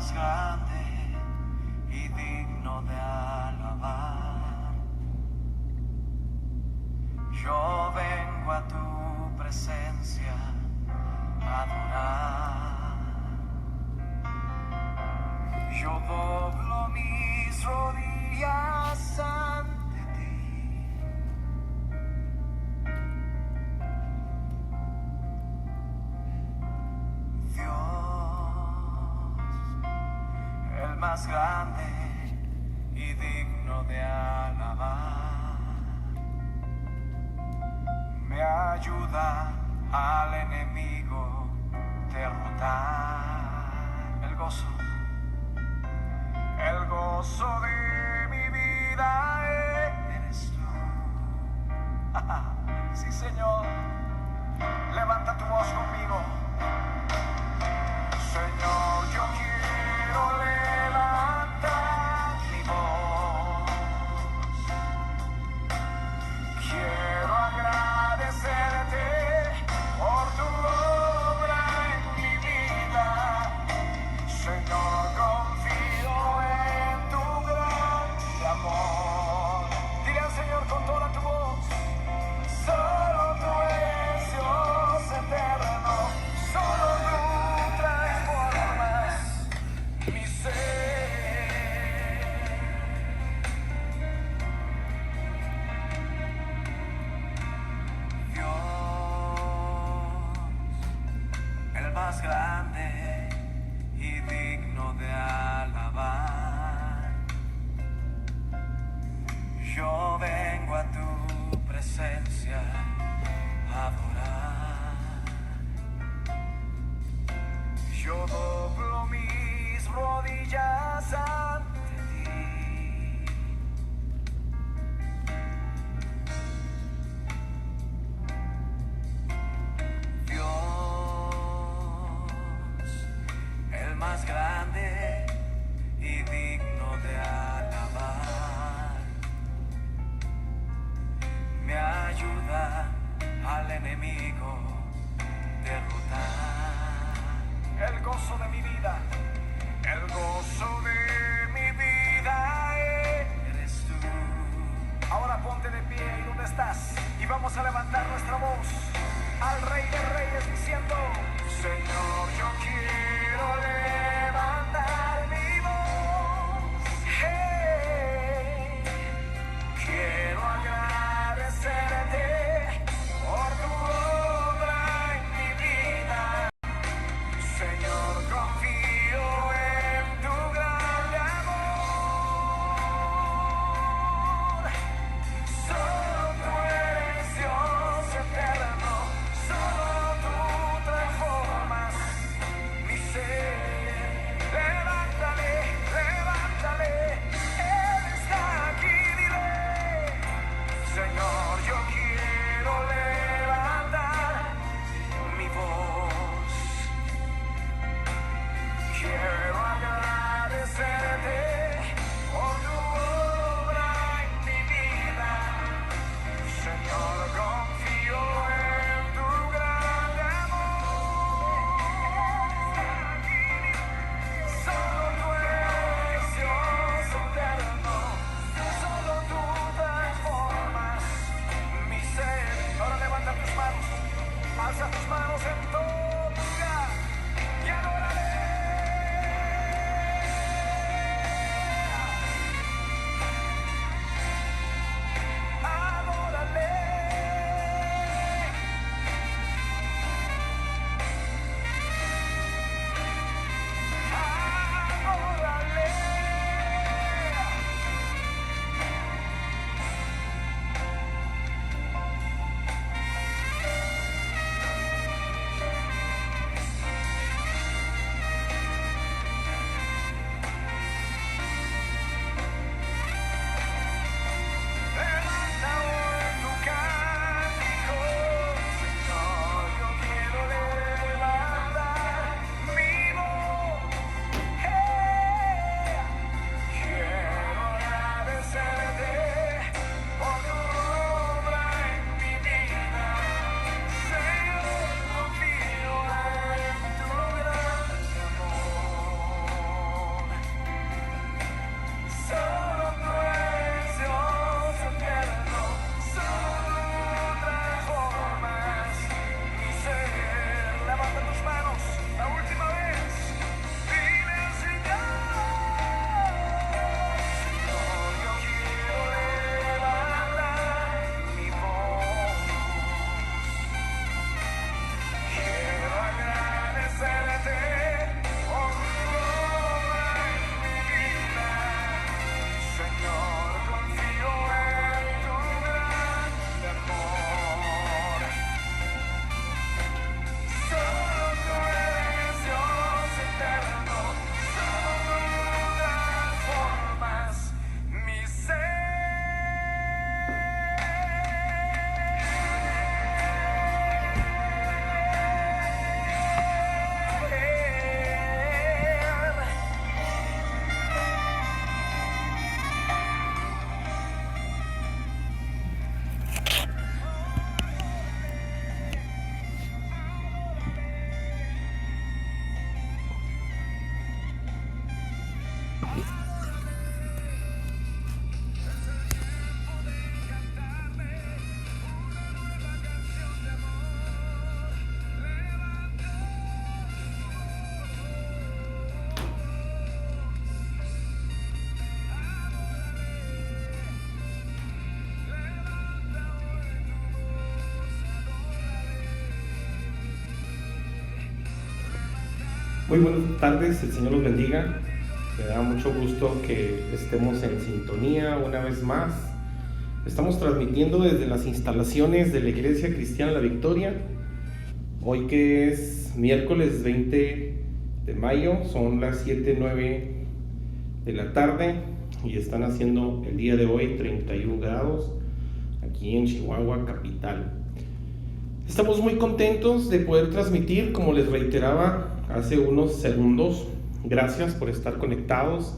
más grande y digno de alabar. Yo vengo a tu presencia a adorar. Yo doblo mis rodillas ante ti. Dios, el más grande y digno de alabar, me ayuda al enemigo derrotar. El gozo de mi vida eres tú. Sí, Señor, levanta tu voz conmigo. Señor, yo quiero levantar mi voz. Quiero agradecerte por tu obra en mi vida. Señor, confío en tu gran amor. Dile al Señor con toda tu voz. Solo tú eres Dios eterno. Solo tú transformas mi ser. Dios, el más grande y digno de alabar. Yo vengo a tu presencia a adorar. Yo doblo mis rodillas ante ti. Dios, el más grande y digno de alabar, me ayuda al enemigo derrotar. El gozo de mi vida, el gozo de mi vida eres tú. Ahora ponte de pie ahí donde estás y vamos a levantar nuestra voz al Rey de Reyes diciendo: Señor, yo quiero levantar mi voz. Hey, quiero agradecerte por tu obra en mi vida. Señor, confío en tu gran amor. Solo tú eres Dios eterno. Solo tú transformas mi ser. Levántale, levántale. Él está aquí, dile: Señor, yo quiero levantar mi voz. Quiero agradecerte por tu obra en mi vida. Señor, confío en tu gran amor. Solo tú eres Dios eterno. Solo tú transformas mi ser. Ahora levanta tus manos. Alza tus manos en todo lugar y adórale. Adórale. Adórale. Muy buenas tardes, el Señor los bendiga. Me da mucho gusto que estemos en sintonía una vez más. Estamos transmitiendo desde las instalaciones de la Iglesia Cristiana La Victoria. Hoy que es miércoles 20 de mayo, son las 7:09 de la tarde y están haciendo el día de hoy 31 grados aquí en Chihuahua, capital. Estamos muy contentos de poder transmitir, como les reiteraba hace unos segundos. Gracias por estar conectados.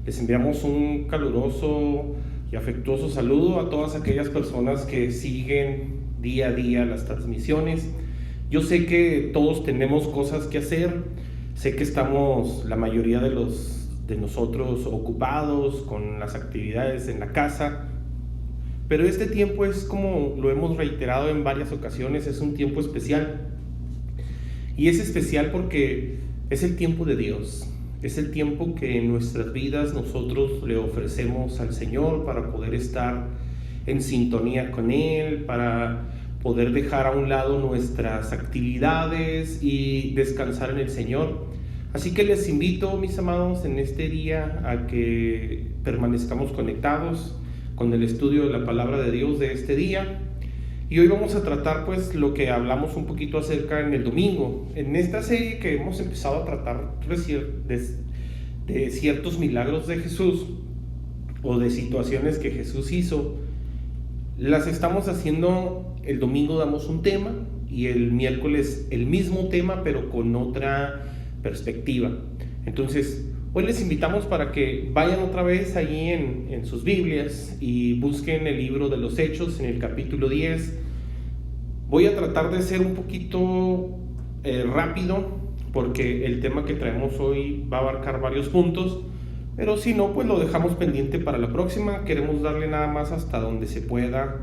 Les enviamos un caluroso y afectuoso saludo a todas aquellas personas que siguen día a día las transmisiones. Yo sé que todos tenemos cosas que hacer. Sé que estamos, la mayoría de nosotros, ocupados con las actividades en la casa. Pero este tiempo es, como lo hemos reiterado en varias ocasiones, es un tiempo especial. Y es especial porque es el tiempo de Dios. Es el tiempo que en nuestras vidas nosotros le ofrecemos al Señor para poder estar en sintonía con Él, para poder dejar a un lado nuestras actividades y descansar en el Señor. Así que les invito, mis amados, en este día a que permanezcamos conectados con el estudio de la palabra de Dios de este día. Y hoy vamos a tratar pues lo que hablamos un poquito acerca en el domingo. En esta serie que hemos empezado a tratar de ciertos milagros de Jesús o de situaciones que Jesús hizo, las estamos haciendo. El domingo damos un tema y el miércoles el mismo tema pero con otra perspectiva. Entonces hoy les invitamos para que vayan otra vez allí en sus Biblias y busquen el libro de los Hechos en el capítulo 10. Voy a tratar de ser un poquito rápido porque el tema que traemos hoy va a abarcar varios puntos, pero si no, pues lo dejamos pendiente para la próxima. Queremos darle nada más hasta donde se pueda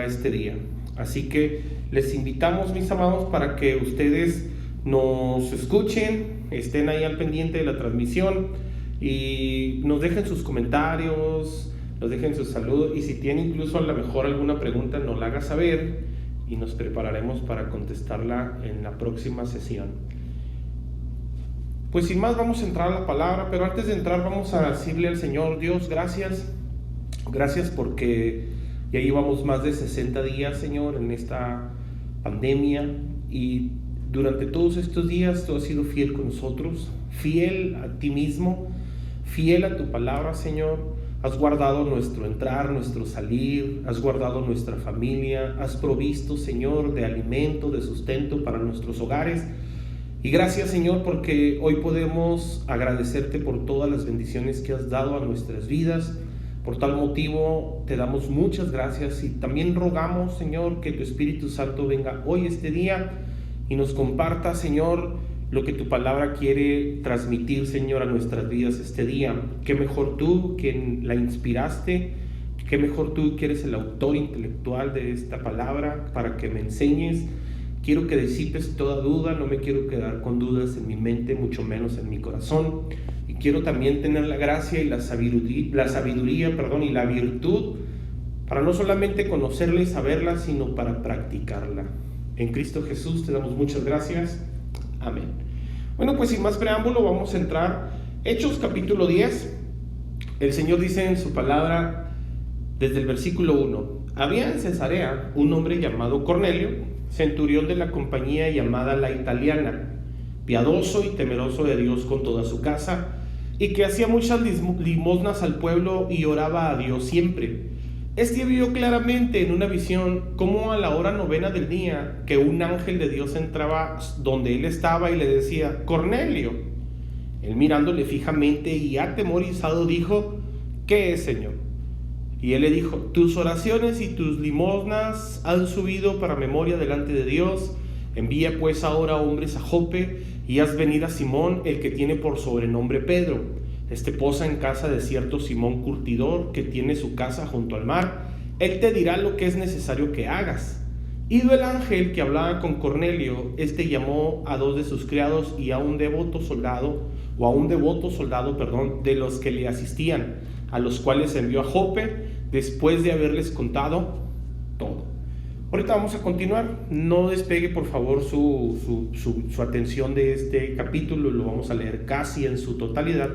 este día. Así que les invitamos, mis amados, para que ustedes nos escuchen, estén ahí al pendiente de la transmisión y nos dejen sus comentarios, nos dejen sus saludos, y si tienen incluso a lo mejor alguna pregunta, nos la haga saber y nos prepararemos para contestarla en la próxima sesión. Pues sin más, vamos a entrar a la palabra, pero antes de entrar vamos a decirle al Señor: Dios, gracias porque ya llevamos más de 60 días, Señor, en esta pandemia, y durante todos estos días tú has sido fiel con nosotros, fiel a ti mismo, fiel a tu palabra, Señor. Has guardado nuestro entrar, nuestro salir, has guardado nuestra familia, has provisto, Señor, de alimento, de sustento para nuestros hogares. Y gracias, Señor, porque hoy podemos agradecerte por todas las bendiciones que has dado a nuestras vidas. Por tal motivo te damos muchas gracias y también rogamos, Señor, que tu Espíritu Santo venga hoy este día y nos comparta, Señor, lo que tu palabra quiere transmitir, Señor, a nuestras vidas este día. Qué mejor tú, quien la inspiraste, qué mejor tú que eres el autor intelectual de esta palabra, para que me enseñes. Quiero que disipes toda duda, no me quiero quedar con dudas en mi mente, mucho menos en mi corazón. Y quiero también tener la gracia y la sabiduría, y la virtud para no solamente conocerla y saberla, sino para practicarla. En Cristo Jesús te damos muchas gracias. Amén. Bueno, pues sin más preámbulo vamos a entrar. Hechos capítulo 10. El Señor dice en su palabra desde el versículo 1: Había en Cesarea un hombre llamado Cornelio, centurión de la compañía llamada La Italiana, piadoso y temeroso de Dios con toda su casa, y que hacía muchas limosnas al pueblo y oraba a Dios siempre. Este vio claramente en una visión cómo a la hora 9 del día que un ángel de Dios entraba donde él estaba y le decía: Cornelio. Él, mirándole fijamente y atemorizado, dijo: ¿Qué es, Señor? Y él le dijo: tus oraciones y tus limosnas han subido para memoria delante de Dios. Envía pues ahora hombres a Jope y haz venir a Simón, el que tiene por sobrenombre Pedro. Este posa en casa de cierto Simón curtidor, que tiene su casa junto al mar. Él te dirá lo que es necesario que hagas. Ido el ángel que hablaba con Cornelio, este llamó a 2 de sus criados y a un devoto soldado, de los que le asistían, a los cuales envió a Jope después de haberles contado todo. Ahorita vamos a continuar, no despegue por favor su atención de este capítulo, lo vamos a leer casi en su totalidad,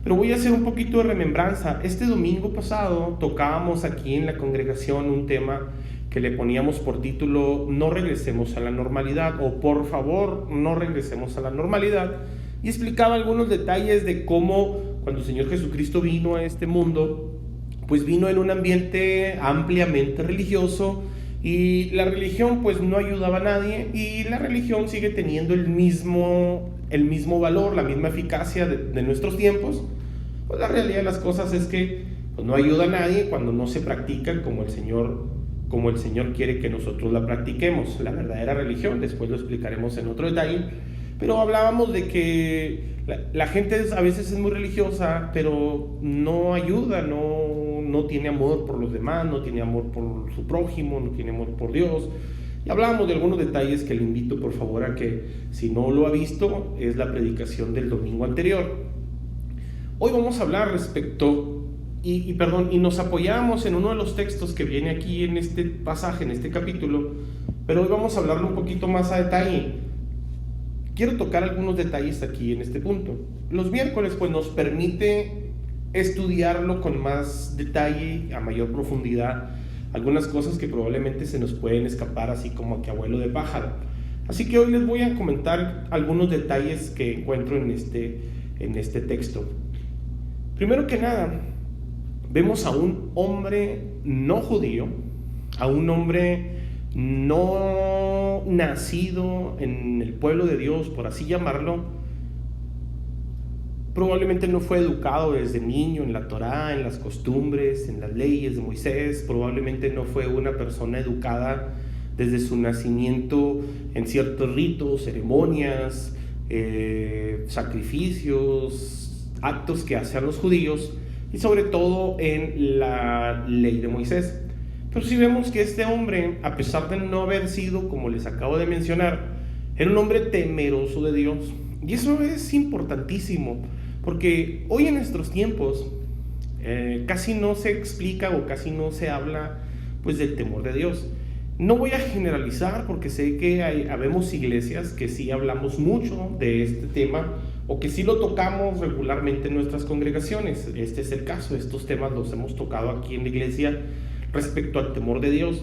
pero voy a hacer un poquito de remembranza. Este domingo pasado tocábamos aquí en la congregación un tema que le poníamos por título "No regresemos a la normalidad" o "Por favor, no regresemos a la normalidad", y explicaba algunos detalles de cómo cuando el Señor Jesucristo vino a este mundo, pues vino en un ambiente ampliamente religioso, y la religión pues no ayudaba a nadie, y la religión sigue teniendo el mismo valor, la misma eficacia de nuestros tiempos. Pues la realidad de las cosas es que pues, no ayuda a nadie cuando no se practica como el Señor quiere que nosotros la practiquemos, la verdadera religión. Después lo explicaremos en otro detalle, pero hablábamos de que la gente a veces es muy religiosa, pero no ayuda, no tiene amor por los demás, no tiene amor por su prójimo, no tiene amor por Dios. Y hablábamos de algunos detalles que le invito por favor a que, si no lo ha visto, es la predicación del domingo anterior. Hoy vamos a hablar respecto, y nos apoyamos en uno de los textos que viene aquí en este pasaje, en este capítulo, pero hoy vamos a hablarlo un poquito más a detalle. Quiero tocar algunos detalles aquí en este punto. Los miércoles pues nos permite estudiarlo con más detalle, a mayor profundidad, algunas cosas que probablemente se nos pueden escapar así como que a vuelo de pájaro. Así que hoy les voy a comentar algunos detalles que encuentro en este texto. Primero que nada, vemos a un hombre no judío, a un hombre no nacido en el pueblo de Dios, por así llamarlo. Probablemente no fue educado desde niño en la Torá, en las costumbres, en las leyes de Moisés. Probablemente no fue una persona educada desde su nacimiento en ciertos ritos, ceremonias, sacrificios, actos que hacían los judíos, y sobre todo en la ley de Moisés. Pero sí vemos que este hombre, a pesar de no haber sido, como les acabo de mencionar, era un hombre temeroso de Dios. Y eso es importantísimo, porque hoy en nuestros tiempos casi no se explica o casi no se habla pues del temor de Dios. No voy a generalizar, porque sé que habemos iglesias que sí hablamos mucho de este tema, o que sí lo tocamos regularmente en nuestras congregaciones. Este es el caso, estos temas los hemos tocado aquí en la iglesia respecto al temor de Dios.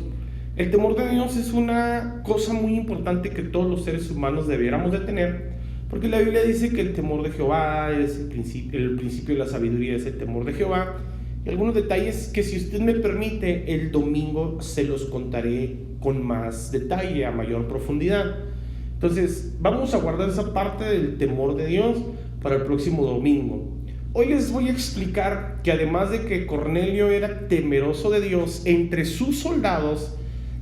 El temor de Dios es una cosa muy importante que todos los seres humanos debiéramos de tener, porque la Biblia dice que el temor de Jehová es el principio de la sabiduría, es el temor de Jehová. Y algunos detalles que, si usted me permite, el domingo se los contaré con más detalle, a mayor profundidad. Entonces vamos a guardar esa parte del temor de Dios para el próximo domingo. Hoy les voy a explicar que además de que Cornelio era temeroso de Dios, entre sus soldados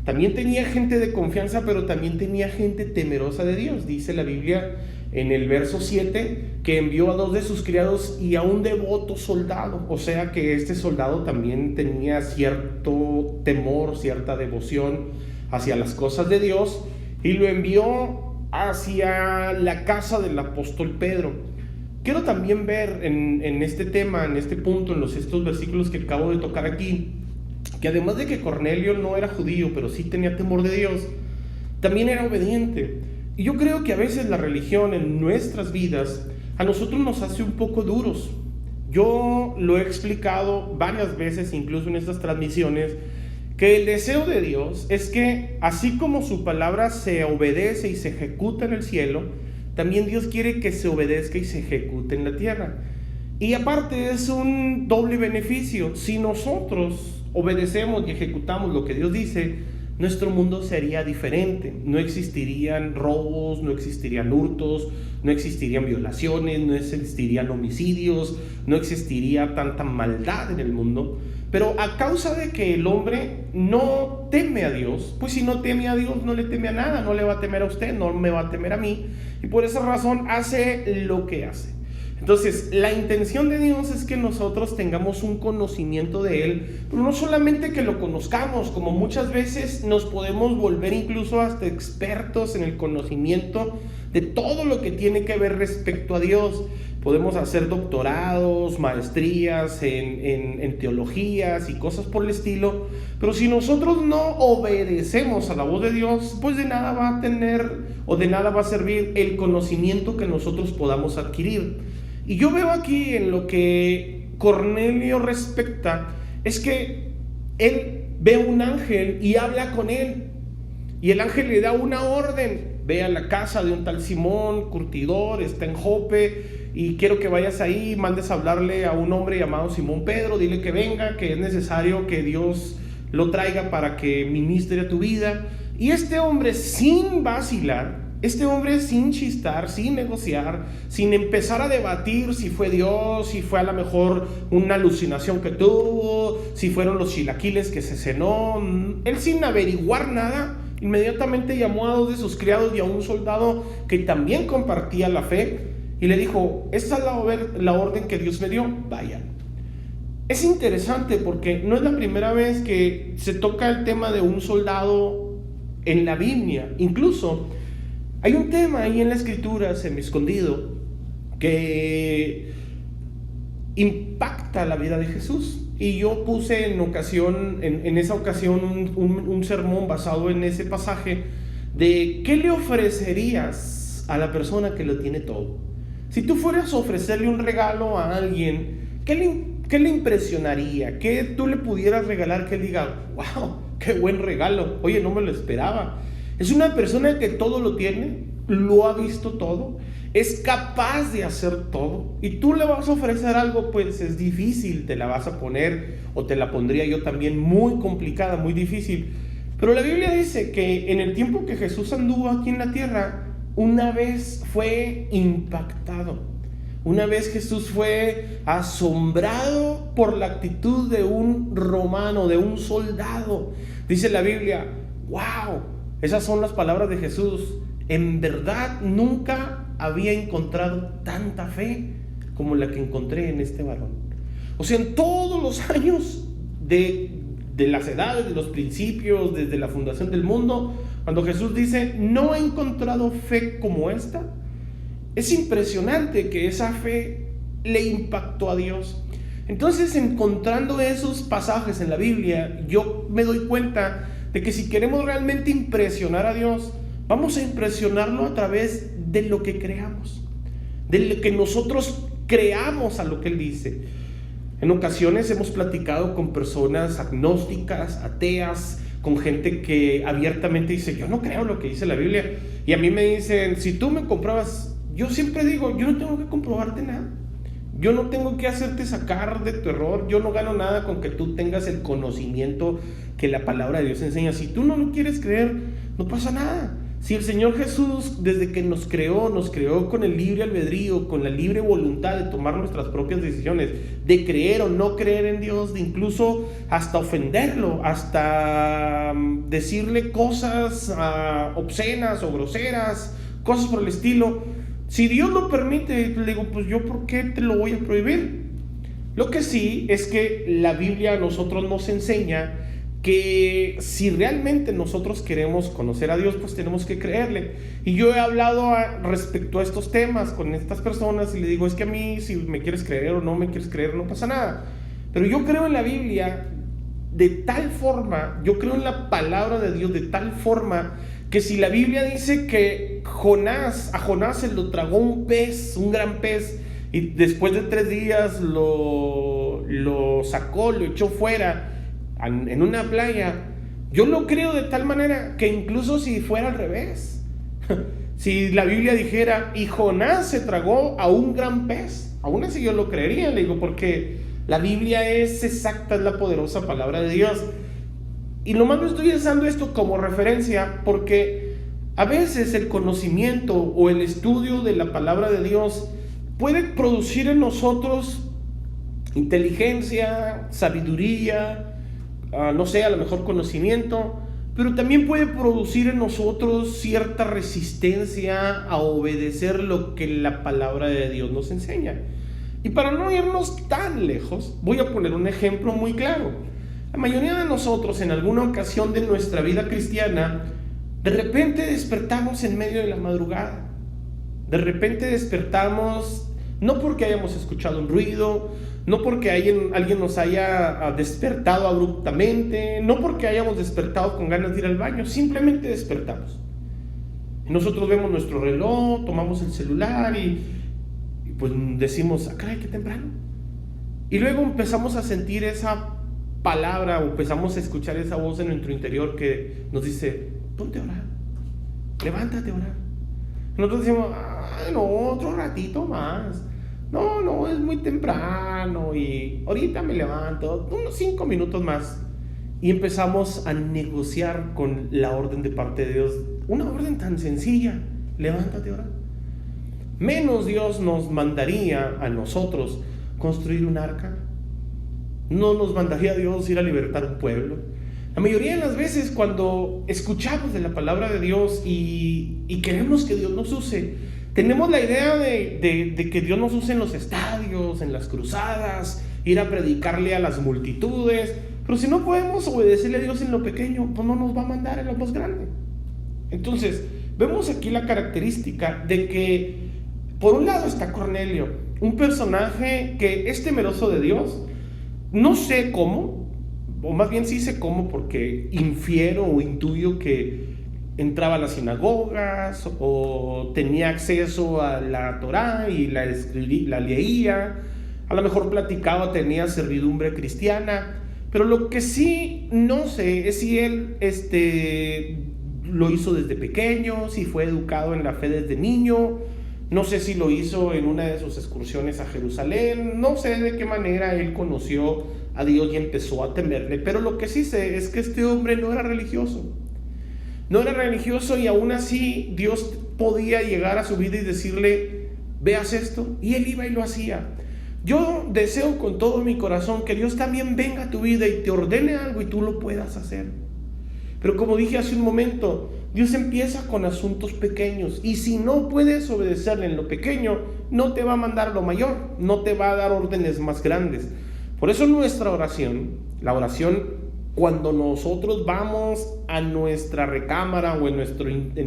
también tenía gente de confianza, pero también tenía gente temerosa de Dios. Dice la Biblia en el verso 7 que envió a 2 de sus criados y a un devoto soldado. O sea que este soldado también tenía cierto temor, cierta devoción hacia las cosas de Dios, y lo envió hacia la casa del apóstol Pedro. Quiero también ver en este tema, en este punto, en estos versículos que acabo de tocar aquí, que además de que Cornelio no era judío, pero sí tenía temor de Dios, también era obediente. Y yo creo que a veces la religión en nuestras vidas a nosotros nos hace un poco duros. Yo lo he explicado varias veces, incluso en estas transmisiones, que el deseo de Dios es que así como su palabra se obedece y se ejecuta en el cielo, también Dios quiere que se obedezca y se ejecute en la tierra. Y aparte es un doble beneficio. Si nosotros obedecemos y ejecutamos lo que Dios dice, nuestro mundo sería diferente. No existirían robos, no existirían hurtos, no existirían violaciones, no existirían homicidios, no existiría tanta maldad en el mundo. Pero a causa de que el hombre no teme a Dios, pues si no teme a Dios, no le teme a nada, no le va a temer a usted, no me va a temer a mí, y por esa razón hace lo que hace. Entonces, la intención de Dios es que nosotros tengamos un conocimiento de Él, pero no solamente que lo conozcamos, como muchas veces nos podemos volver incluso hasta expertos en el conocimiento de todo lo que tiene que ver respecto a Dios. Podemos hacer doctorados, maestrías en teologías y cosas por el estilo, Pero si nosotros no obedecemos a la voz de Dios, pues de nada va a tener o de nada va a servir el conocimiento que nosotros podamos adquirir. Y yo veo aquí en lo que Cornelio respecta, es que él ve un ángel y habla con él. Y el ángel le da una orden: ve a la casa de un tal Simón, curtidor, está en Jope, y quiero que vayas ahí, mandes a hablarle a un hombre llamado Simón Pedro, dile que venga, que es necesario que Dios lo traiga para que ministre a tu vida. Y este hombre, sin vacilar, este hombre sin chistar, sin negociar, sin empezar a debatir si fue Dios, si fue a lo mejor una alucinación que tuvo, si fueron los chilaquiles que se cenó, él sin averiguar nada, inmediatamente llamó a 2 de sus criados y a un soldado que también compartía la fe y le dijo: esta es la orden que Dios me dio, vayan. Es interesante porque no es la primera vez que se toca el tema de un soldado en la Biblia. Incluso hay un tema ahí en la escritura semi-escondido que impacta la vida de Jesús. Y yo puse en esa ocasión un sermón basado en ese pasaje de qué le ofrecerías a la persona que lo tiene todo. Si tú fueras a ofrecerle un regalo a alguien, ¿qué le impresionaría? ¿Qué tú le pudieras regalar que él diga: wow, qué buen regalo, oye, no me lo esperaba? Es una persona que todo lo tiene, lo ha visto todo, es capaz de hacer todo, y tú le vas a ofrecer algo, pues es difícil, te la vas a poner, o te la pondría yo también, muy complicada, muy difícil. Pero la Biblia dice que en el tiempo que Jesús anduvo aquí en la tierra, una vez fue impactado, una vez Jesús fue asombrado por la actitud de un romano, de un soldado. Dice la Biblia: wow, esas son las palabras de Jesús. En verdad nunca había encontrado tanta fe como la que encontré en este varón. O sea, en todos los años de las edades, de los principios, desde la fundación del mundo, cuando Jesús dice: no he encontrado fe como esta, es impresionante que esa fe le impactó a Dios. Entonces, encontrando esos pasajes en la Biblia, yo me doy cuenta de que si queremos realmente impresionar a Dios, vamos a impresionarlo a través de lo que creamos, de lo que nosotros creamos a lo que Él dice. En ocasiones hemos platicado con personas agnósticas, ateas, con gente que abiertamente dice: yo no creo lo que dice la Biblia. Y a mí me dicen: si tú me comprobas, yo siempre digo: yo no tengo que comprobarte nada. Yo no tengo que hacerte sacar de tu error. Yo no gano nada con que tú tengas el conocimiento que la palabra de Dios enseña. Si tú no lo quieres creer, no pasa nada. Si el Señor Jesús, desde que nos creó con el libre albedrío, con la libre voluntad de tomar nuestras propias decisiones, de creer o no creer en Dios, de incluso hasta ofenderlo, hasta decirle cosas obscenas o groseras, cosas por el estilo. Si Dios lo permite, le digo: pues yo, ¿por qué te lo voy a prohibir? Lo que sí es que la Biblia a nosotros nos enseña que si realmente nosotros queremos conocer a Dios, pues tenemos que creerle. Y yo he hablado respecto a estos temas con estas personas y le digo: es que a mí, si me quieres creer o no me quieres creer, no pasa nada. Pero yo creo en la Biblia de tal forma, yo creo en la palabra de Dios de tal forma, que si la Biblia dice que a Jonás se lo tragó un pez, un gran pez, y después de 3 días lo sacó, lo echó fuera en una playa, yo lo creo de tal manera que incluso si fuera al revés, si la Biblia dijera: y Jonás se tragó a un gran pez, aún así yo lo creería. Le digo, porque la Biblia es exacta, es la poderosa palabra de Dios. Y nomás no estoy usando esto como referencia porque a veces el conocimiento o el estudio de la palabra de Dios puede producir en nosotros inteligencia, sabiduría, no sé, a lo mejor conocimiento, pero también puede producir en nosotros cierta resistencia a obedecer lo que la palabra de Dios nos enseña. Y para no irnos tan lejos, voy a poner un ejemplo muy claro. La mayoría de nosotros, en alguna ocasión de nuestra vida cristiana, de repente despertamos en medio de la madrugada. De repente despertamos, no porque hayamos escuchado un ruido, no porque alguien nos haya despertado abruptamente, no porque hayamos despertado con ganas de ir al baño, simplemente despertamos. Y nosotros vemos nuestro reloj, tomamos el celular y pues decimos, caray, qué temprano. Y luego empezamos a sentir esa palabra o empezamos a escuchar esa voz en nuestro interior que nos dice, ponte a orar, levántate a orar. Nosotros decimos, no, otro ratito más. No, es muy temprano y ahorita me levanto, unos 5 minutos más. Y empezamos a negociar con la orden de parte de Dios. Una orden tan sencilla, levántate a orar. Menos Dios nos mandaría a nosotros construir un arca. No nos mandaría Dios ir a libertar un pueblo. La mayoría de las veces cuando escuchamos de la palabra de Dios y queremos que Dios nos use, tenemos la idea de que Dios nos use en los estadios, en las cruzadas, ir a predicarle a las multitudes. Pero si no podemos obedecerle a Dios en lo pequeño, pues no nos va a mandar en lo más grande. Entonces, vemos aquí la característica de que, por un lado está Cornelio, un personaje que es temeroso de Dios. No sé cómo, o más bien sí sé cómo, porque infiero o intuyo que entraba a las sinagogas o tenía acceso a la Torá y la leía. A lo mejor platicaba, tenía servidumbre cristiana. Pero lo que sí no sé es si él lo hizo desde pequeño, si fue educado en la fe desde niño. No sé si lo hizo en una de sus excursiones a Jerusalén. No sé de qué manera él conoció a Dios y empezó a temerle. Pero lo que sí sé es que este hombre no era religioso. No era religioso y aún así Dios podía llegar a su vida y decirle, veas esto. Y él iba y lo hacía. Yo deseo con todo mi corazón que Dios también venga a tu vida y te ordene algo y tú lo puedas hacer. Pero como dije hace un momento, Dios empieza con asuntos pequeños y si no puedes obedecerle en lo pequeño, no te va a mandar lo mayor, no te va a dar órdenes más grandes. Por eso nuestra oración, la oración cuando nosotros vamos a nuestra recámara o en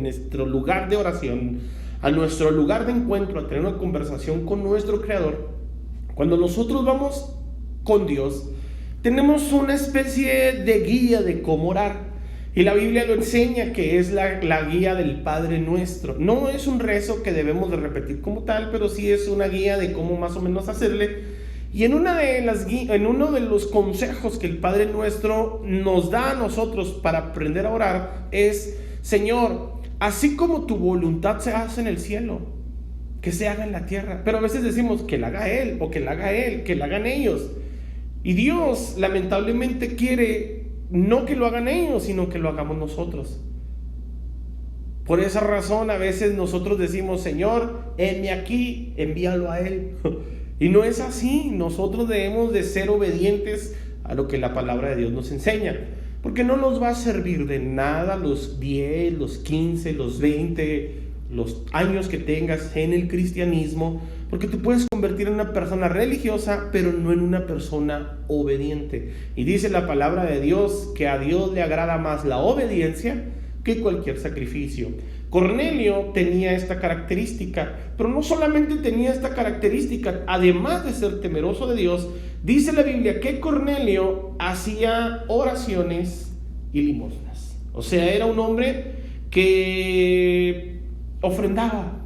nuestro lugar de oración, a nuestro lugar de encuentro, a tener una conversación con nuestro Creador, cuando nosotros vamos con Dios, tenemos una especie de guía de cómo orar. Y la Biblia lo enseña, que es la guía del Padre Nuestro. No es un rezo que debemos de repetir como tal, pero sí es una guía de cómo más o menos hacerle. Y en uno de los consejos que el Padre Nuestro nos da a nosotros para aprender a orar es, Señor, así como tu voluntad se hace en el cielo, que se haga en la tierra. Pero a veces decimos que la haga Él, o que la haga Él, que la hagan ellos. Y Dios lamentablemente quiere no que lo hagan ellos, sino que lo hagamos nosotros. Por esa razón a veces nosotros decimos, Señor, heme aquí, envíalo a Él. Y no es así. Nosotros debemos de ser obedientes a lo que la palabra de Dios nos enseña, porque no nos va a servir de nada los 10, los 15, los 20, los años que tengas en el cristianismo, porque tú puedes convertir en una persona religiosa, pero no en una persona obediente. Y dice la palabra de Dios que a Dios le agrada más la obediencia que cualquier sacrificio. Cornelio tenía esta característica, pero no solamente tenía esta característica, además de ser temeroso de Dios, dice la Biblia que Cornelio hacía oraciones y limosnas. O sea, era un hombre que ofrendaba.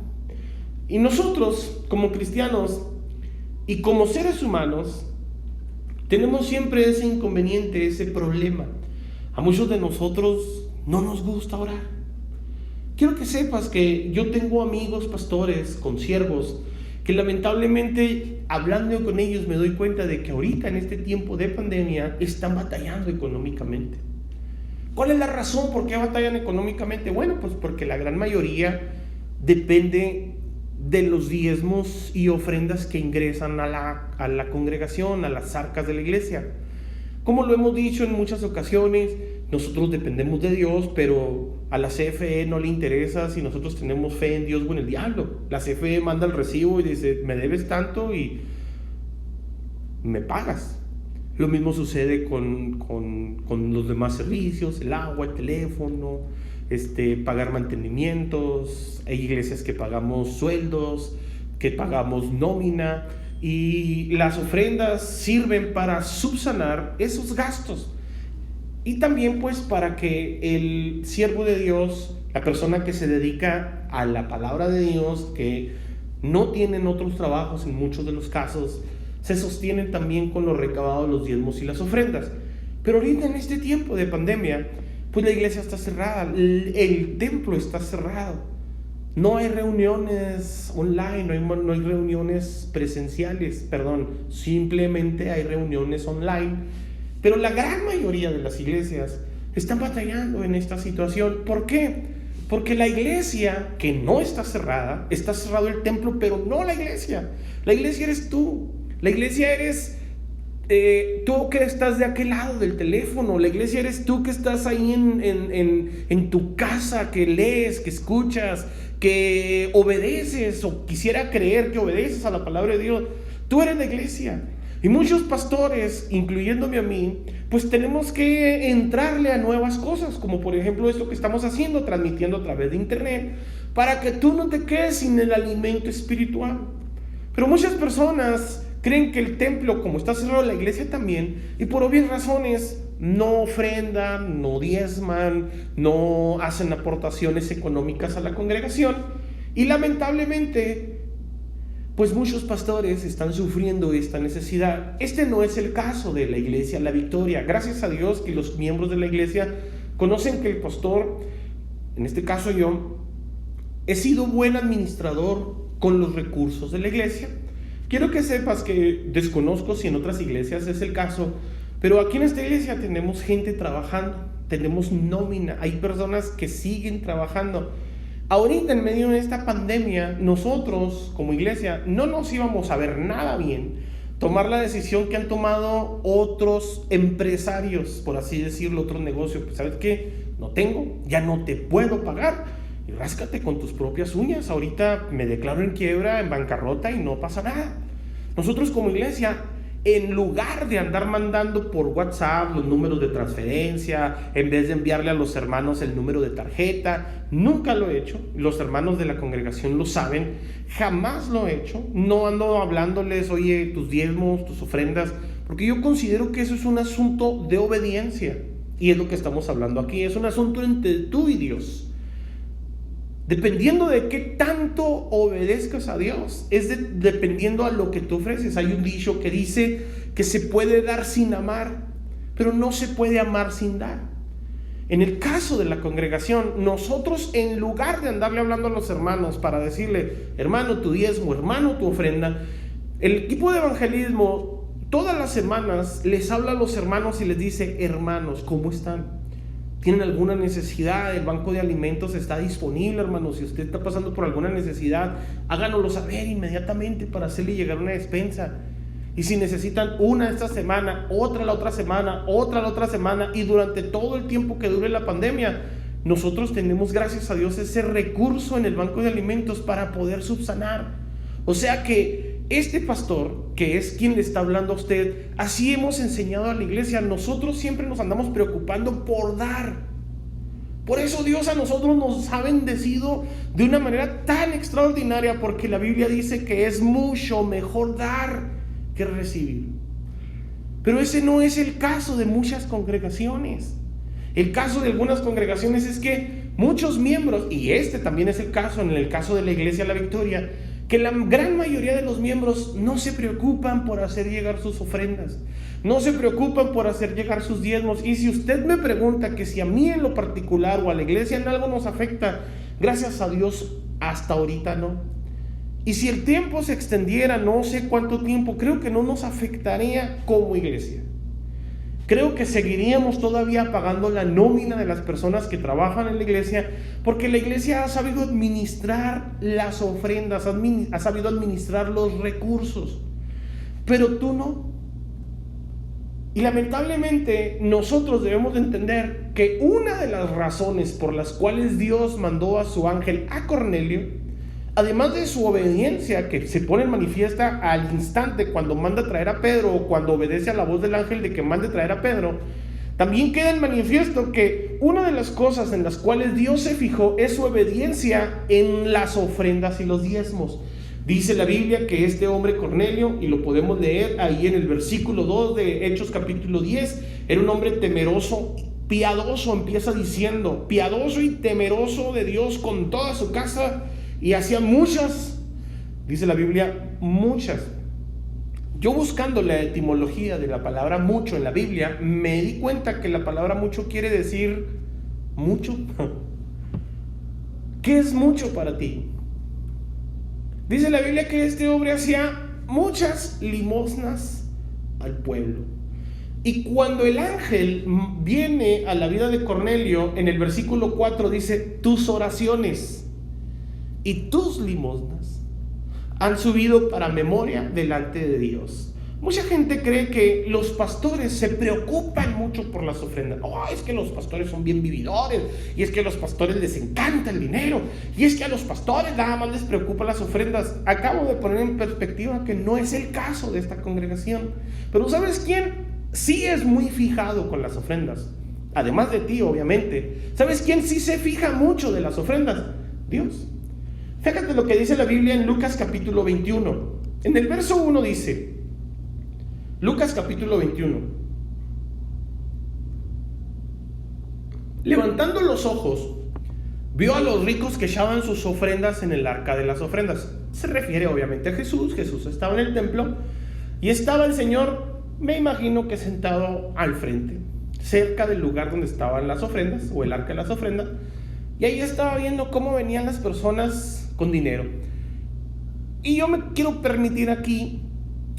Y nosotros, como cristianos y como seres humanos, tenemos siempre ese inconveniente, ese problema. A muchos de nosotros no nos gusta orar. Quiero que sepas que yo tengo amigos pastores, consiervos, que lamentablemente hablando con ellos me doy cuenta de que ahorita en este tiempo de pandemia están batallando económicamente. ¿Cuál es la razón por qué batallan económicamente? Bueno, pues porque la gran mayoría depende de los diezmos y ofrendas que ingresan a la congregación, a las arcas de la iglesia. Como lo hemos dicho en muchas ocasiones, nosotros dependemos de Dios, pero a la CFE no le interesa si nosotros tenemos fe en Dios o en el diablo. La CFE manda el recibo y dice, me debes tanto y me pagas. Lo mismo sucede con los demás servicios, el agua, el teléfono, pagar mantenimientos. Hay iglesias que pagamos sueldos, que pagamos nómina. y las ofrendas sirven para subsanar esos gastos. Y también pues para que el siervo de Dios, la persona que se dedica a la palabra de Dios, que no tienen otros trabajos en muchos de los casos, se sostienen también con los recabados, los diezmos y las ofrendas. Pero ahorita en este tiempo de pandemia, pues la iglesia está cerrada, el templo está cerrado. No hay reuniones online, no hay reuniones presenciales, simplemente hay reuniones online. Pero la gran mayoría de las iglesias están batallando en esta situación. ¿Por qué? Porque la iglesia que no está cerrada, está cerrado el templo, pero no la iglesia. La iglesia eres tú. La iglesia eres tú que estás de aquel lado del teléfono. La iglesia eres tú que estás ahí en tu casa, que lees, que escuchas, que obedeces o quisiera creer que obedeces a la palabra de Dios. Tú eres la iglesia. Y muchos pastores, incluyéndome a mí, pues tenemos que entrarle a nuevas cosas, como por ejemplo esto que estamos haciendo, transmitiendo a través de internet, para que tú no te quedes sin el alimento espiritual. Pero muchas personas creen que el templo, como está cerrado, la iglesia también, y por obvias razones no ofrendan, no diezman, no hacen aportaciones económicas a la congregación, y lamentablemente pues muchos pastores están sufriendo esta necesidad. Este no es el caso de la iglesia La Victoria. Gracias a Dios que los miembros de la iglesia conocen que el pastor, en este caso yo, he sido buen administrador con los recursos de la iglesia. Quiero que sepas que desconozco si en otras iglesias es el caso, pero aquí en esta iglesia tenemos gente trabajando, tenemos nómina, hay personas que siguen trabajando. Ahorita en medio de esta pandemia, nosotros como iglesia no nos íbamos a ver nada bien tomar la decisión que han tomado otros empresarios, por así decirlo, otros negocios. Pues ¿sabes qué? No tengo, ya no te puedo pagar y ráscate con tus propias uñas. Ahorita me declaro en quiebra, en bancarrota y no pasa nada. Nosotros como iglesia, en lugar de andar mandando por WhatsApp los números de transferencia, en vez de enviarle a los hermanos el número de tarjeta, nunca lo he hecho. Los hermanos de la congregación lo saben, jamás lo he hecho. No ando hablándoles, oye, tus diezmos, tus ofrendas, porque yo considero que eso es un asunto de obediencia. Y es lo que estamos hablando aquí, es un asunto entre tú y Dios. Dependiendo de qué tanto obedezcas a Dios, dependiendo a lo que tú ofreces. Hay un dicho que dice que se puede dar sin amar, pero no se puede amar sin dar. En el caso de la congregación, nosotros en lugar de andarle hablando a los hermanos para decirle, hermano tu diezmo, hermano tu ofrenda, el equipo de evangelismo todas las semanas les habla a los hermanos y les dice, hermanos, ¿cómo están? ¿Tienen alguna necesidad? El banco de alimentos está disponible, hermanos. Si usted está pasando por alguna necesidad, háganoslo saber inmediatamente para hacerle llegar una despensa. Y si necesitan una esta semana, otra la otra semana, otra la otra semana, y durante todo el tiempo que dure la pandemia, nosotros tenemos, gracias a Dios, ese recurso en el banco de alimentos para poder subsanar. O sea que este pastor, que es quien le está hablando a usted, así hemos enseñado a la iglesia. Nosotros siempre nos andamos preocupando por dar. Por eso Dios a nosotros nos ha bendecido de una manera tan extraordinaria, porque la Biblia dice que es mucho mejor dar que recibir. Pero ese no es el caso de muchas congregaciones. El caso de algunas congregaciones es que muchos miembros, y este también es el caso en el caso de la iglesia La Victoria, que la gran mayoría de los miembros no se preocupan por hacer llegar sus ofrendas, no se preocupan por hacer llegar sus diezmos. Y si usted me pregunta que si a mí en lo particular o a la iglesia en algo nos afecta, gracias a Dios hasta ahorita no. Y si el tiempo se extendiera, no sé cuánto tiempo, creo que no nos afectaría como iglesia. Creo que seguiríamos todavía pagando la nómina de las personas que trabajan en la iglesia, porque la iglesia ha sabido administrar las ofrendas, ha sabido administrar los recursos, pero tú no. Y lamentablemente nosotros debemos de entender que una de las razones por las cuales Dios mandó a su ángel a Cornelio, además de su obediencia que se pone en manifiesta al instante cuando manda a traer a Pedro, o cuando obedece a la voz del ángel de que mande a traer a Pedro, también queda en manifiesto que una de las cosas en las cuales Dios se fijó es su obediencia en las ofrendas y los diezmos. Dice la Biblia que este hombre Cornelio, y lo podemos leer ahí en el versículo 2 de Hechos capítulo 10, era un hombre temeroso, piadoso, empieza diciendo, piadoso y temeroso de Dios con toda su casa, y hacía muchas, dice la Biblia, muchas. Yo buscando la etimología de la palabra mucho en la Biblia, me di cuenta que la palabra mucho quiere decir mucho. ¿Qué es mucho para ti? Dice la Biblia que este hombre hacía muchas limosnas al pueblo. Y cuando el ángel viene a la vida de Cornelio, en el versículo 4 dice, tus oraciones y tus limosnas han subido para memoria delante de Dios. Mucha gente cree que los pastores se preocupan mucho por las ofrendas. Oh, es que los pastores son bien vividores, y es que a los pastores les encanta el dinero, y es que a los pastores nada más les preocupan las ofrendas. Acabo de poner en perspectiva que no es el caso de esta congregación. Pero ¿sabes quién sí es muy fijado con las ofrendas? Además de ti, obviamente. ¿Sabes quién sí se fija mucho de las ofrendas? Dios. Fíjate lo que dice la Biblia en Lucas capítulo 21. En el verso 1 dice, Lucas capítulo 21, levantando los ojos, vio a los ricos que echaban sus ofrendas en el arca de las ofrendas. Se refiere obviamente a Jesús. Jesús estaba en el templo y estaba el Señor, me imagino que sentado al frente, cerca del lugar donde estaban las ofrendas, o el arca de las ofrendas, y ahí estaba viendo cómo venían las personas con dinero. Y yo me quiero permitir aquí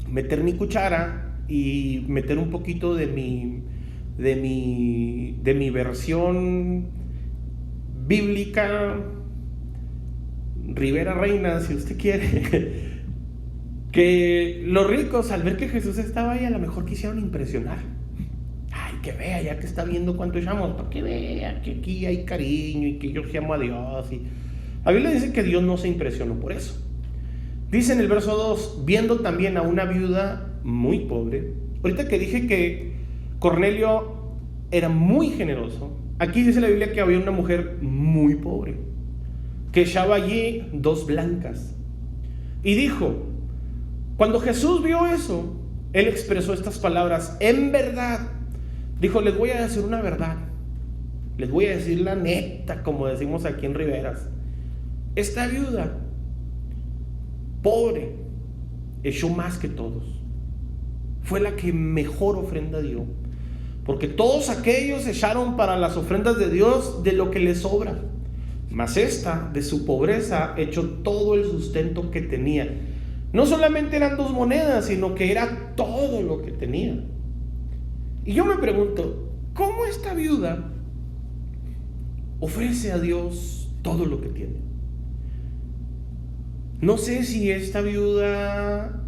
meter mi cuchara y meter un poquito de mi versión bíblica, Rivera Reina, si usted quiere, que los ricos, al ver que Jesús estaba ahí, a lo mejor quisieron impresionar. Ay, que vea, ya que está viendo cuánto echamos, para que vea que aquí hay cariño y que yo llamo a Dios. Y la Biblia dice que Dios no se impresionó por eso. Dice en el verso 2, viendo también a una viuda muy pobre. Ahorita que dije que Cornelio era muy generoso, aquí dice la Biblia que había una mujer muy pobre, que echaba allí 2 blancas. Y dijo, cuando Jesús vio eso, él expresó estas palabras, en verdad, dijo, les voy a decir una verdad, les voy a decir la neta, como decimos aquí en Riveras. Esta viuda pobre echó más que todos, fue la que mejor ofrenda dio, porque todos aquellos echaron para las ofrendas de Dios de lo que les sobra, mas esta de su pobreza echó todo el sustento que tenía. No solamente eran 2 monedas, sino que era todo lo que tenía. Y yo me pregunto, ¿cómo esta viuda ofrece a Dios todo lo que tiene? No sé si esta viuda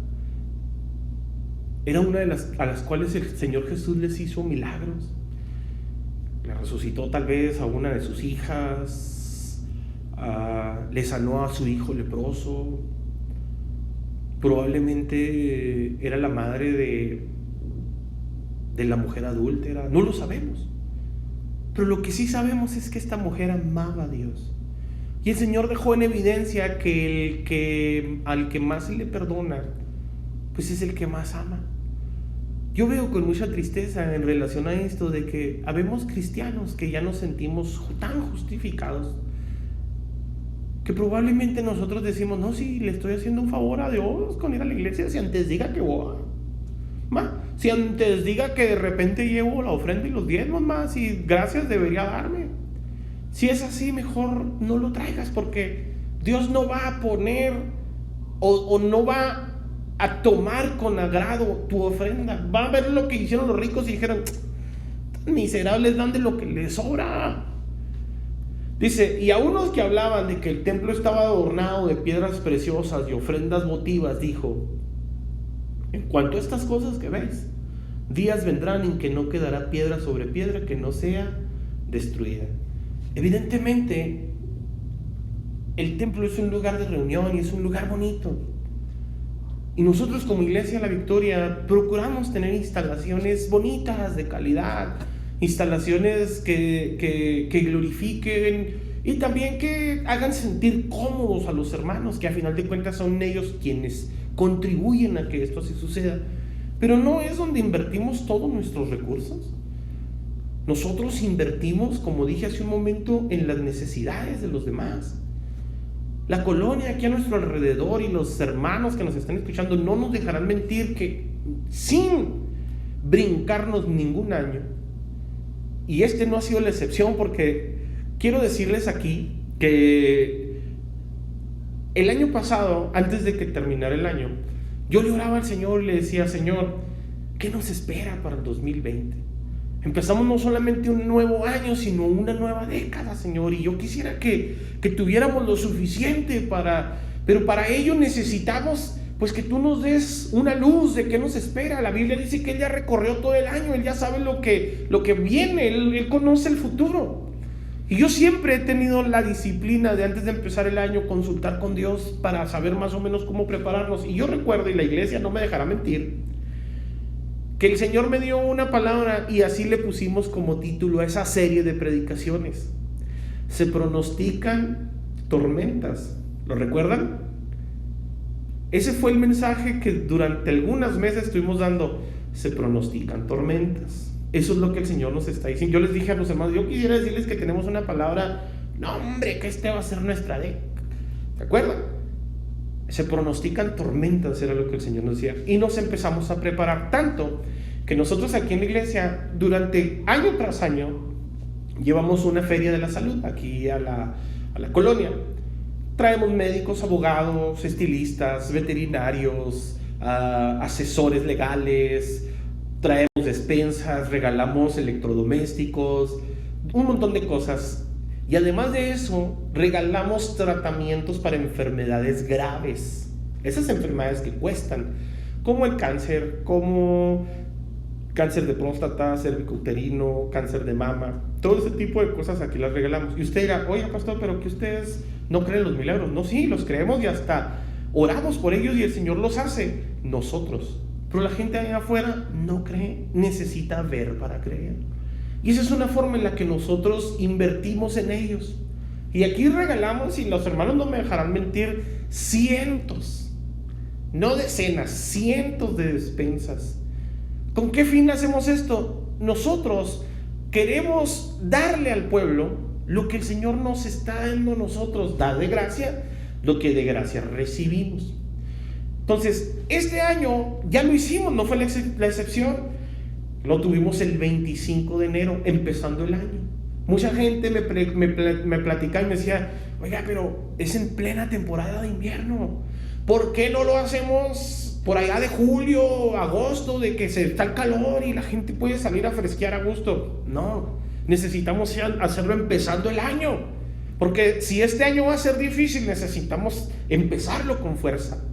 era una de las a las cuales el Señor Jesús les hizo milagros. Le resucitó tal vez a una de sus hijas, le sanó a su hijo leproso. Probablemente era la madre de la mujer adúltera. No lo sabemos. Pero lo que sí sabemos es que esta mujer amaba a Dios. Y el Señor dejó en evidencia que al que más se le perdona, pues es el que más ama. Yo veo con mucha tristeza en relación a esto de que habemos cristianos que ya nos sentimos tan justificados, que probablemente nosotros decimos, no, sí, le estoy haciendo un favor a Dios con ir a la iglesia, si antes diga que voy, si antes diga que de repente llevo la ofrenda y los diezmos más, y gracias debería darme. Si es así, mejor no lo traigas, porque Dios no va a poner o no va a tomar con agrado tu ofrenda. Va a ver lo que hicieron los ricos y dijeron, miserables, dan de lo que les sobra. Dice, y a unos que hablaban de que el templo estaba adornado de piedras preciosas y ofrendas votivas, dijo, en cuanto a estas cosas que ves, días vendrán en que no quedará piedra sobre piedra que no sea destruida. Evidentemente, el templo es un lugar de reunión y es un lugar bonito. Y nosotros como Iglesia La Victoria procuramos tener instalaciones bonitas, de calidad, instalaciones que glorifiquen y también que hagan sentir cómodos a los hermanos, que a final de cuentas son ellos quienes contribuyen a que esto así suceda. Pero no es donde invertimos todos nuestros recursos. Nosotros invertimos, como dije hace un momento, en las necesidades de los demás. La colonia aquí a nuestro alrededor y los hermanos que nos están escuchando no nos dejarán mentir que sin brincarnos ningún año, y este no ha sido la excepción, porque quiero decirles aquí que el año pasado, antes de que terminara el año, yo le oraba al Señor y le decía: Señor, ¿qué nos espera para el 2020? Empezamos no solamente un nuevo año, sino una nueva década, Señor, y yo quisiera que tuviéramos lo suficiente pero para ello necesitamos pues que tú nos des una luz de qué nos espera. La Biblia dice que Él ya recorrió todo el año, Él ya sabe lo que viene, Él conoce el futuro. Y yo siempre he tenido la disciplina de, antes de empezar el año, consultar con Dios para saber más o menos cómo prepararnos. Y yo recuerdo, y la iglesia no me dejará mentir, que el Señor me dio una palabra y así le pusimos como título a esa serie de predicaciones: se pronostican tormentas. ¿Lo recuerdan? Ese fue el mensaje que durante algunos meses estuvimos dando: se pronostican tormentas. Eso es lo que el Señor nos está diciendo. Yo les dije a los hermanos: yo quisiera decirles que tenemos una palabra, no hombre, que va a ser nuestra década. ¿Se acuerdan? Se pronostican tormentas, era lo que el Señor nos decía. Y nos empezamos a preparar tanto que nosotros aquí en la iglesia, durante año tras año, llevamos una feria de la salud aquí a la colonia. Traemos médicos, abogados, estilistas, veterinarios, asesores legales, traemos despensas, regalamos electrodomésticos, un montón de cosas. Y además de eso, regalamos tratamientos para enfermedades graves. Esas enfermedades que cuestan, como el cáncer, como cáncer de próstata, cervicouterino, cáncer de mama, todo ese tipo de cosas aquí las regalamos. Y usted dirá: oye, pastor, pero que ustedes no creen los milagros. No, sí, los creemos y hasta oramos por ellos y el Señor los hace. Nosotros. Pero la gente allá afuera no cree, necesita ver para creer. Y esa es una forma en la que nosotros invertimos en ellos. Y aquí regalamos, y los hermanos no me dejarán mentir, cientos, no decenas, cientos de despensas. ¿Con qué fin hacemos esto? Nosotros queremos darle al pueblo lo que el Señor nos está dando a nosotros. Da de gracia lo que de gracia recibimos. Entonces, este año ya lo hicimos, no fue la excepción. Lo tuvimos el 25 de enero, empezando el año. Mucha gente me platicaba y me decía: oiga, pero es en plena temporada de invierno, ¿por qué no lo hacemos por allá de julio, agosto, de que está el calor y la gente puede salir a fresquear a gusto? No, necesitamos hacerlo empezando el año, porque si este año va a ser difícil, necesitamos empezarlo con fuerza.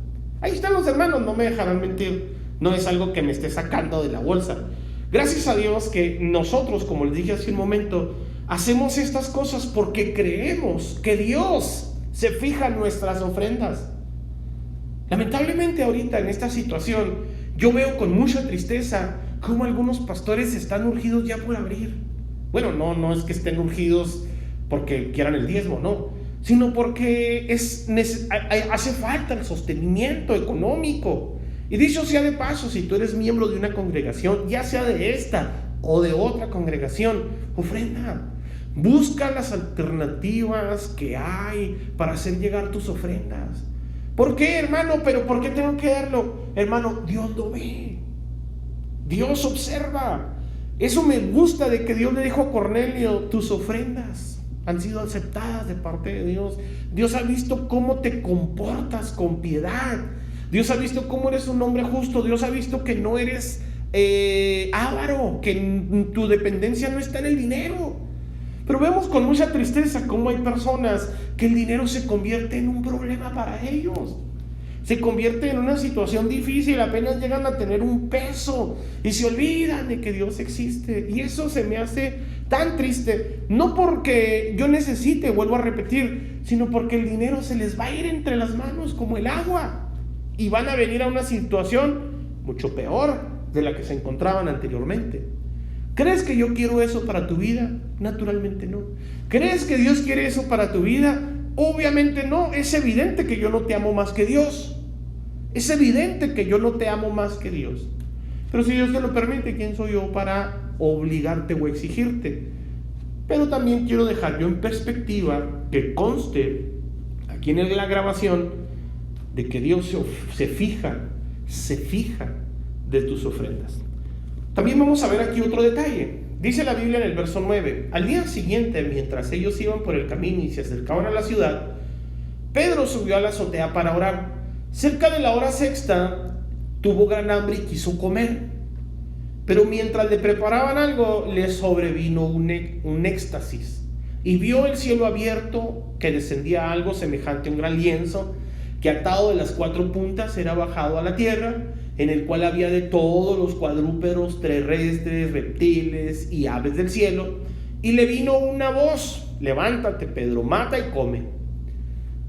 Ahí están los hermanos, no me dejarán mentir, no es algo que me esté sacando de la bolsa. Gracias a Dios que nosotros, como les dije hace un momento, hacemos estas cosas porque creemos que Dios se fija en nuestras ofrendas. Lamentablemente ahorita en esta situación yo veo con mucha tristeza cómo algunos pastores están urgidos ya por abrir. Bueno, no es que estén urgidos porque quieran el diezmo, no, sino porque hace falta el sostenimiento económico. Y dicho sea de paso, si tú eres miembro de una congregación, ya sea de esta o de otra congregación, ofrenda. Busca las alternativas que hay para hacer llegar tus ofrendas. ¿Por qué, hermano? ¿Pero por qué tengo que darlo? Hermano, Dios lo ve. Dios observa. Eso me gusta de que Dios le dijo a Cornelio: tus ofrendas han sido aceptadas de parte de Dios. Dios ha visto cómo te comportas con piedad. Dios ha visto cómo eres un hombre justo. Dios ha visto que no eres avaro, que tu dependencia no está en el dinero. Pero vemos con mucha tristeza cómo hay personas que el dinero se convierte en un problema para ellos. Se convierte en una situación difícil, apenas llegan a tener un peso y se olvidan de que Dios existe. Y eso se me hace tan triste, no porque yo necesite, vuelvo a repetir, sino porque el dinero se les va a ir entre las manos como el agua. Y van a venir a una situación mucho peor de la que se encontraban anteriormente. ¿Crees que yo quiero eso para tu vida? Naturalmente no. ¿Crees que Dios quiere eso para tu vida? Obviamente no. Es evidente que yo no te amo más que Dios. Es evidente que yo no te amo más que Dios. Pero si Dios te lo permite, ¿quién soy yo para obligarte o exigirte? Pero también quiero dejar yo en perspectiva que conste aquí en la grabación de que Dios se fija de tus ofrendas. También vamos a ver aquí otro detalle. Dice la Biblia en el verso 9: al día siguiente, mientras ellos iban por el camino y se acercaban a la ciudad, Pedro subió a la azotea para orar. Cerca de la hora sexta, tuvo gran hambre y quiso comer. Pero mientras le preparaban algo, le sobrevino un éxtasis. Y vio el cielo abierto, que descendía algo semejante a un gran lienzo, que atado de las 4 puntas era bajado a la tierra, en el cual había de todos los cuadrúpedos terrestres, reptiles y aves del cielo. Y le vino una voz: levántate, Pedro, mata y come.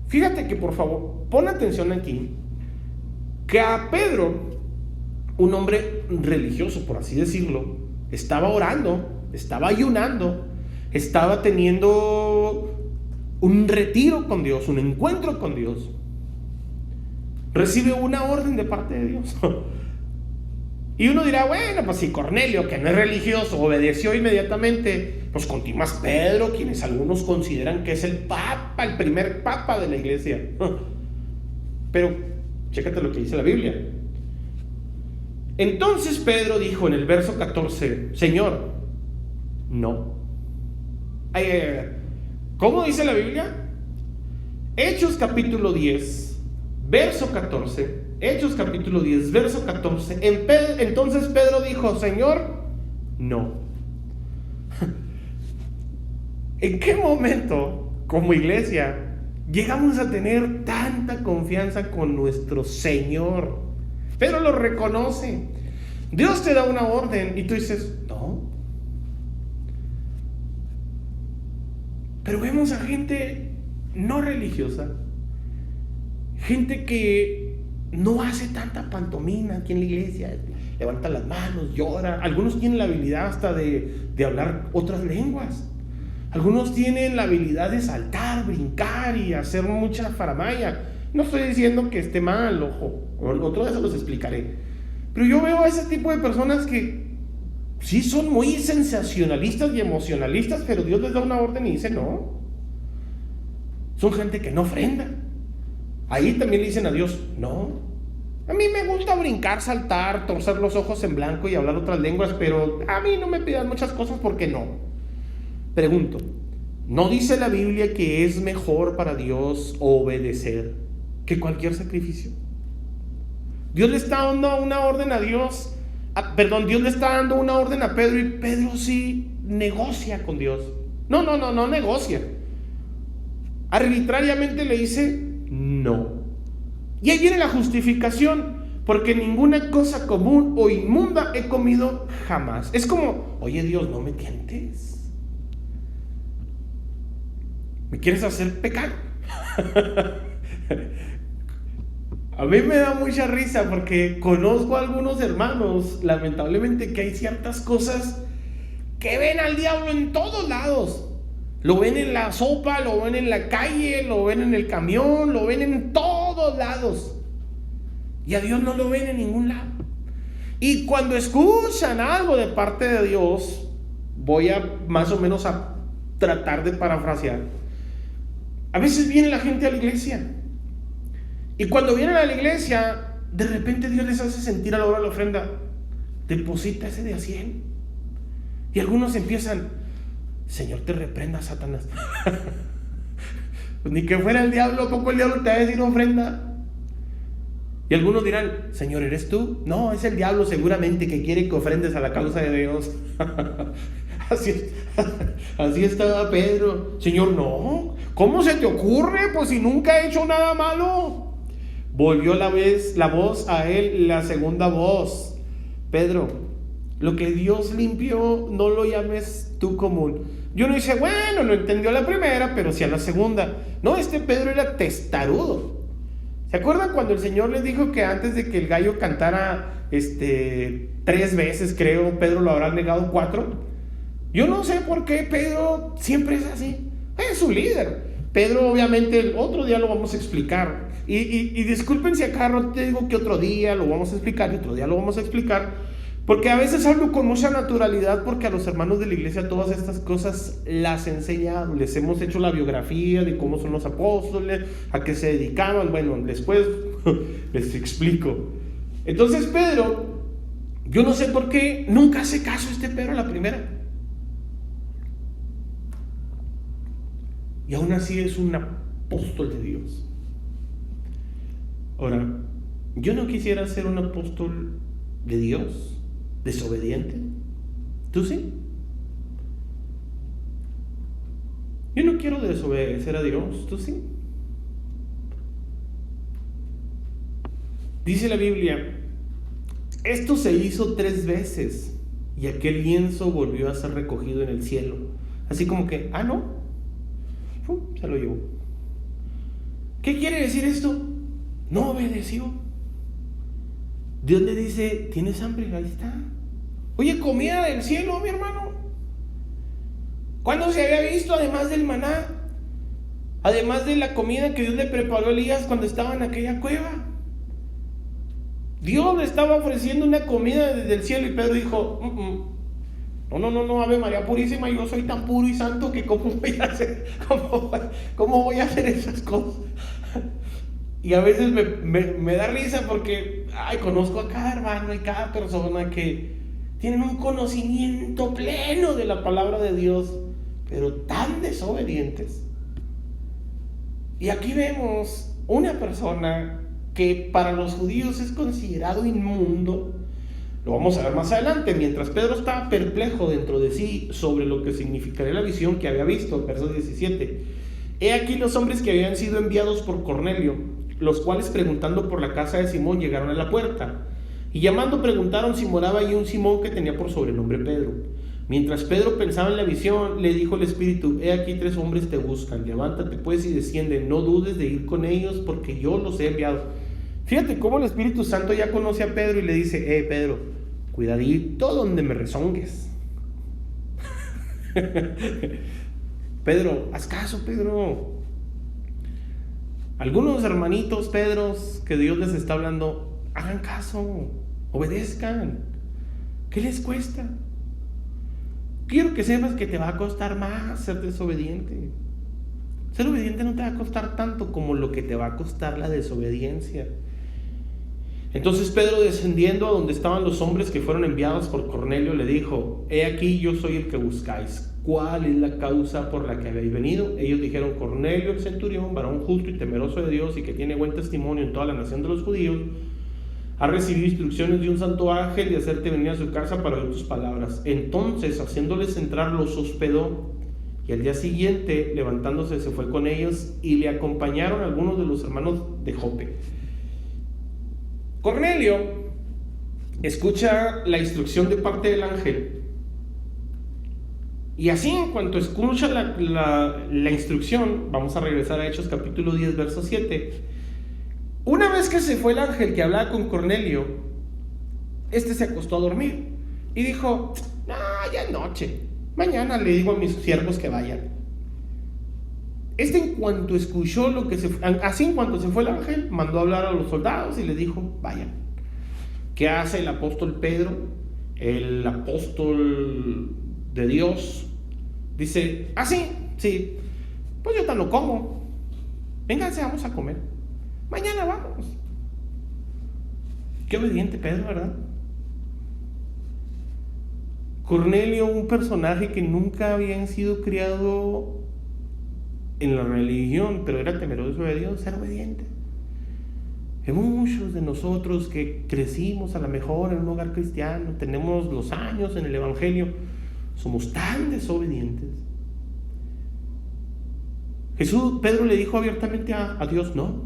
Fíjate que, por favor, pon atención aquí, que a Pedro, un hombre religioso, por así decirlo, estaba orando, estaba ayunando, estaba teniendo un retiro con Dios, un encuentro con Dios. Recibe una orden de parte de Dios. Y uno dirá, bueno, pues si Cornelio, que no es religioso, obedeció inmediatamente, pues continúas Pedro, quienes algunos consideran que es el papa, el primer papa de la iglesia. Pero chécate lo que dice la Biblia. Entonces Pedro dijo en el verso 14: Señor, no. ¿Cómo dice la Biblia? Hechos capítulo 10 verso 14. Hechos capítulo 10 verso 14. Entonces Pedro dijo: Señor, no. ¿En qué momento como iglesia llegamos a tener tanta confianza con nuestro Señor? Pedro lo reconoce. Dios te da una orden y tú dices, no. Pero vemos a gente no religiosa, gente que no hace tanta pantomima aquí en la iglesia, levanta las manos, llora. Algunos tienen la habilidad hasta de hablar otras lenguas. Algunos tienen la habilidad de saltar, brincar y hacer mucha faramaya. No estoy diciendo que esté mal, ojo, otro día se los explicaré. Pero yo veo a ese tipo de personas que sí son muy sensacionalistas y emocionalistas, pero Dios les da una orden y dice no. Son gente que no ofrenda. Ahí también le dicen a Dios, no. A mí me gusta brincar, saltar, torcer los ojos en blanco y hablar otras lenguas, pero a mí no me pidan muchas cosas porque no. Pregunto, ¿no dice la Biblia que es mejor para Dios obedecer que cualquier sacrificio? Dios le está dando una orden a Dios, Dios le está dando una orden a Pedro y Pedro sí negocia con Dios. No negocia. Arbitrariamente le dice no. Y ahí viene la justificación: porque ninguna cosa común o inmunda he comido jamás. Es como, oye Dios, no me tientes. ¿Me quieres hacer pecar? A mí me da mucha risa porque conozco a algunos hermanos, lamentablemente, que hay ciertas cosas que ven al diablo en todos lados. Lo ven en la sopa, lo ven en la calle, lo ven en el camión, lo ven en todos lados. Y a Dios no lo ven en ningún lado. Y cuando escuchan algo de parte de Dios, voy a más o menos a tratar de parafrasear. A veces viene la gente a la iglesia. Y cuando vienen a la iglesia, de repente Dios les hace sentir a la hora de la ofrenda: deposita ese de a 100. Y algunos empiezan: Señor, te reprenda, Satanás. Pues ni que fuera el diablo, ¿cómo el diablo te va a decir ofrenda? Y algunos dirán: Señor, ¿eres tú? No, es el diablo seguramente que quiere que ofrendes a la causa de Dios. Así estaba Pedro. Señor, no. ¿Cómo se te ocurre? Pues si nunca he hecho nada malo. Volvió la voz a él, la segunda voz: Pedro, lo que Dios limpió, no lo llames tú común. Y uno dice, bueno, no entendió la primera, pero sí a la segunda. No, Pedro era testarudo. ¿Se acuerdan cuando el Señor les dijo que antes de que el gallo cantara 3 veces, creo, Pedro lo habrá negado 4? Yo no sé por qué Pedro siempre es así. Es su líder. Pedro, obviamente, el otro día lo vamos a explicar. Y disculpen si acá no te digo que otro día lo vamos a explicar y otro día lo vamos a explicar. Porque a veces hablo con mucha naturalidad, porque a los hermanos de la iglesia todas estas cosas las he enseñado. Les hemos hecho la biografía de cómo son los apóstoles, a qué se dedicaban. Bueno, después les explico. Entonces Pedro, yo no sé por qué nunca hace caso Pedro a la primera. Y aún así es un apóstol de Dios. Ahora, yo no quisiera ser un apóstol de Dios desobediente. ¿Tú sí? Yo no quiero desobedecer a Dios. ¿Tú sí? Dice la Biblia, esto se hizo 3 veces y aquel lienzo volvió a ser recogido en el cielo. Así como que, no, se lo llevó. ¿Qué quiere decir esto? No obedeció. Dios le dice, ¿tienes hambre? Ahí está. Oye, comida del cielo, mi hermano. ¿Cuándo se había visto, además del maná, además de la comida que Dios le preparó a Elías cuando estaba en aquella cueva? Dios le estaba ofreciendo una comida desde el cielo y Pedro dijo, no, Ave María Purísima, yo soy tan puro y santo que ¿cómo voy a hacer esas cosas? Y a veces me da risa porque conozco a cada hermano y cada persona que tienen un conocimiento pleno de la palabra de Dios, pero tan desobedientes. Y aquí vemos una persona que para los judíos es considerado inmundo. Lo vamos a ver más adelante, mientras Pedro estaba perplejo dentro de sí sobre lo que significaría la visión que había visto, verso 17. He aquí los hombres que habían sido enviados por Cornelio, los cuales preguntando por la casa de Simón llegaron a la puerta, y llamando preguntaron si moraba allí un Simón que tenía por sobrenombre Pedro. Mientras Pedro pensaba en la visión, le dijo el Espíritu, he aquí 3 hombres te buscan, levántate pues y desciende, no dudes de ir con ellos porque yo los he enviado. Fíjate cómo el Espíritu Santo ya conoce a Pedro y le dice, Pedro, cuidadito donde me rezongues. Pedro, haz caso, Pedro. Algunos hermanitos, Pedros, que Dios les está hablando, hagan caso, obedezcan. ¿Qué les cuesta? Quiero que sepas que te va a costar más ser desobediente. Ser obediente no te va a costar tanto como lo que te va a costar la desobediencia. Entonces Pedro, descendiendo a donde estaban los hombres que fueron enviados por Cornelio, le dijo, he aquí yo soy el que buscáis. ¿Cuál es la causa por la que habéis venido? Ellos dijeron, Cornelio el centurión, varón justo y temeroso de Dios y que tiene buen testimonio en toda la nación de los judíos, ha recibido instrucciones de un santo ángel de hacerte venir a su casa para oír tus palabras. Entonces, haciéndoles entrar, los hospedó, y al día siguiente, levantándose, se fue con ellos y le acompañaron algunos de los hermanos de Jope. Cornelio escucha la instrucción de parte del ángel, y así en cuanto escucha la instrucción, vamos a regresar a Hechos capítulo 10, verso 7. Una vez que se fue el ángel que hablaba con Cornelio, se acostó a dormir y dijo, ya es noche, mañana le digo a mis siervos que vayan. En cuanto escuchó en cuanto se fue el ángel, mandó a hablar a los soldados y les dijo, vayan. ¿Qué hace el apóstol Pedro, el apóstol de Dios? Dice, sí, pues yo no como, vénganse, vamos a comer, mañana vamos. Qué obediente Pedro, ¿verdad? Cornelio, un personaje que nunca había sido criado en la religión, pero era temeroso de Dios, era obediente. Hay muchos de nosotros que crecimos a lo mejor en un hogar cristiano, tenemos los años en el evangelio, somos tan desobedientes. Pedro le dijo abiertamente a Dios, no.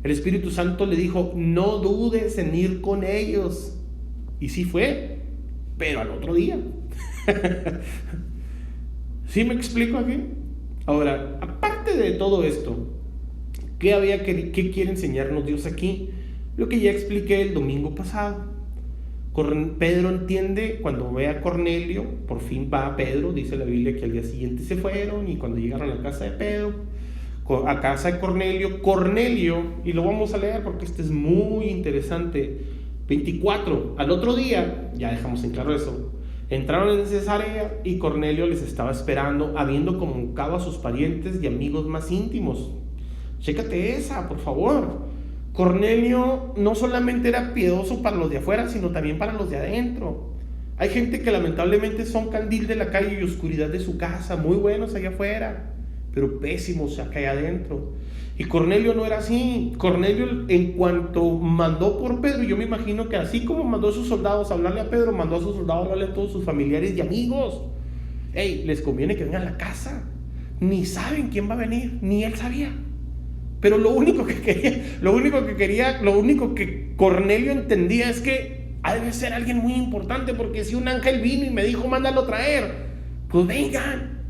El Espíritu Santo le dijo, no dudes en ir con ellos. Y sí fue, pero al otro día. ¿Sí me explico aquí? Ahora, aparte de todo esto, ¿Qué quiere enseñarnos Dios aquí? Lo que ya expliqué el domingo pasado. Pedro entiende cuando ve a Cornelio, por fin va a Pedro, dice la Biblia que al día siguiente se fueron, y cuando llegaron a la casa de Pedro, a casa de Cornelio, y lo vamos a leer porque este es muy interesante, 24, al otro día, ya dejamos en claro eso, entraron en Cesarea y Cornelio les estaba esperando, habiendo convocado a sus parientes y amigos más íntimos. Chécate esa, por favor. Cornelio no solamente era piadoso para los de afuera, sino también para los de adentro. Hay gente que lamentablemente son candil de la calle y oscuridad de su casa, muy buenos allá afuera, pero pésimos acá adentro. Y Cornelio no era así. Cornelio, en cuanto mandó por Pedro, yo me imagino que así como mandó a sus soldados a hablarle a Pedro, mandó a sus soldados a hablarle a todos sus familiares y amigos. Hey, les conviene que vengan a la casa. Ni saben quién va a venir, ni él sabía. Pero lo único que Cornelio entendía es que ha de ser alguien muy importante, porque si un ángel vino y me dijo, mándalo traer, pues vengan.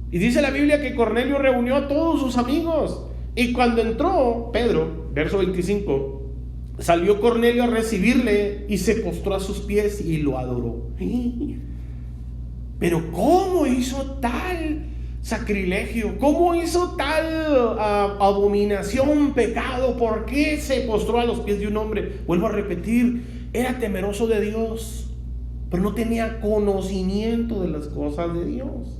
Y dice la Biblia que Cornelio reunió a todos sus amigos. Y cuando entró Pedro, verso 25, salió Cornelio a recibirle y se postró a sus pies y lo adoró. Pero ¿cómo hizo tal sacrilegio? ¿Cómo hizo tal abominación, pecado? ¿Por qué se postró a los pies de un hombre? Vuelvo a repetir, era temeroso de Dios, pero no tenía conocimiento de las cosas de Dios.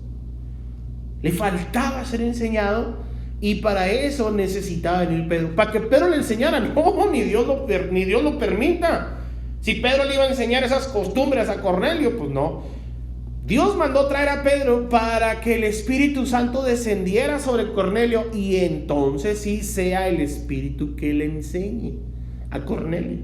Le faltaba ser enseñado, y para eso necesitaba venir Pedro, para que Pedro le enseñara. No, ni Dios lo permita. Si Pedro le iba a enseñar esas costumbres a Cornelio, pues no. Dios mandó traer a Pedro para que el Espíritu Santo descendiera sobre Cornelio, y entonces sí sea el Espíritu que le enseñe a Cornelio.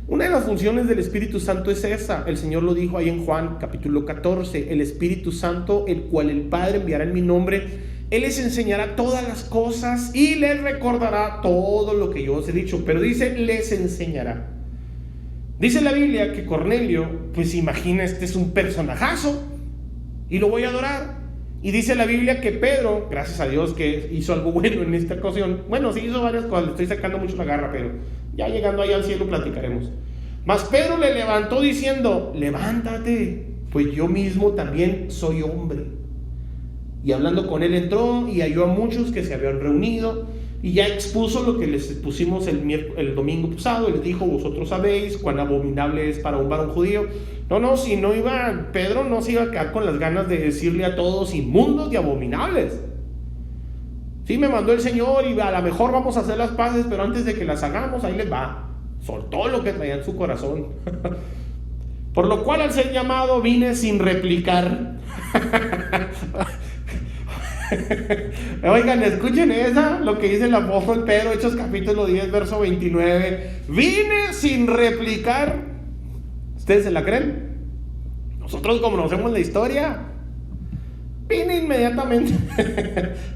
Una de las funciones del Espíritu Santo es esa. El Señor lo dijo ahí en Juan capítulo 14: el Espíritu Santo, el cual el Padre enviará en mi nombre, Él les enseñará todas las cosas y les recordará todo lo que yo os he dicho. Pero dice, les enseñará. Dice la Biblia que Cornelio, pues imagina, este es un personajazo y lo voy a adorar. Y dice la Biblia que Pedro, gracias a Dios que hizo algo bueno en esta ocasión, bueno, sí hizo varias cosas, le estoy sacando mucho la garra, pero ya llegando allá al cielo platicaremos. Mas Pedro le levantó diciendo, levántate, pues yo mismo también soy hombre. Y hablando con él entró y halló a muchos que se habían reunido, y ya expuso lo que les pusimos el domingo pasado. Y les dijo, vosotros sabéis cuán abominable es para un varón judío. Si no iba, Pedro no se iba a quedar con las ganas de decirle a todos inmundos y abominables. Sí, me mandó el Señor y a lo mejor vamos a hacer las paces, pero antes de que las hagamos, ahí les va. Soltó lo que traía en su corazón. Por lo cual, al ser llamado, vine sin replicar. Oigan, escuchen lo que dice el apóstol Pedro, Hechos capítulo 10, verso 29. Vine sin replicar. ¿Ustedes se la creen? Nosotros conocemos la historia. Vine inmediatamente.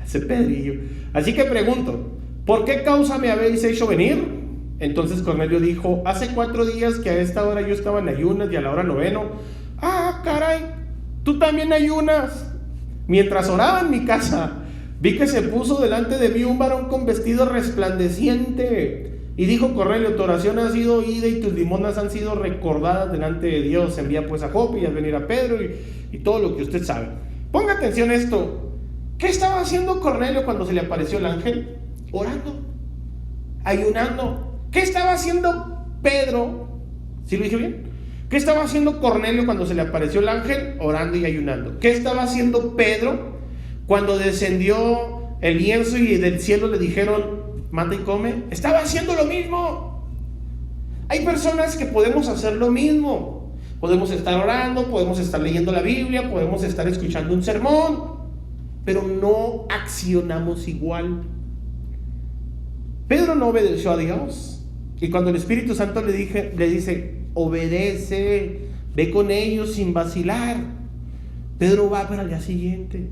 Ese Pedrillo. Así que pregunto, ¿por qué causa me habéis hecho venir? Entonces Cornelio dijo, hace 4 días que a esta hora yo estaba en ayunas, y a la hora 9. Ah, caray, tú también ayunas. Mientras oraba en mi casa, vi que se puso delante de mí un varón con vestido resplandeciente. Y dijo Cornelio, tu oración ha sido oída y tus limonas han sido recordadas delante de Dios. Envía pues a Jope y haz venir a Pedro y todo lo que usted sabe. Ponga atención a esto. ¿Qué estaba haciendo Cornelio cuando se le apareció el ángel? Orando, ayunando. ¿Qué estaba haciendo Pedro? ¿Sí lo dije bien? ¿Qué estaba haciendo Cornelio cuando se le apareció el ángel? Orando y ayunando. ¿Qué estaba haciendo Pedro cuando descendió el lienzo y del cielo le dijeron, mata y come? Estaba haciendo lo mismo. Hay personas que podemos hacer lo mismo. Podemos estar orando, podemos estar leyendo la Biblia, podemos estar escuchando un sermón, pero no accionamos igual. Pedro no obedeció a Dios. Y cuando el Espíritu Santo le dice, obedece, ve con ellos sin vacilar, Pedro va para el día siguiente.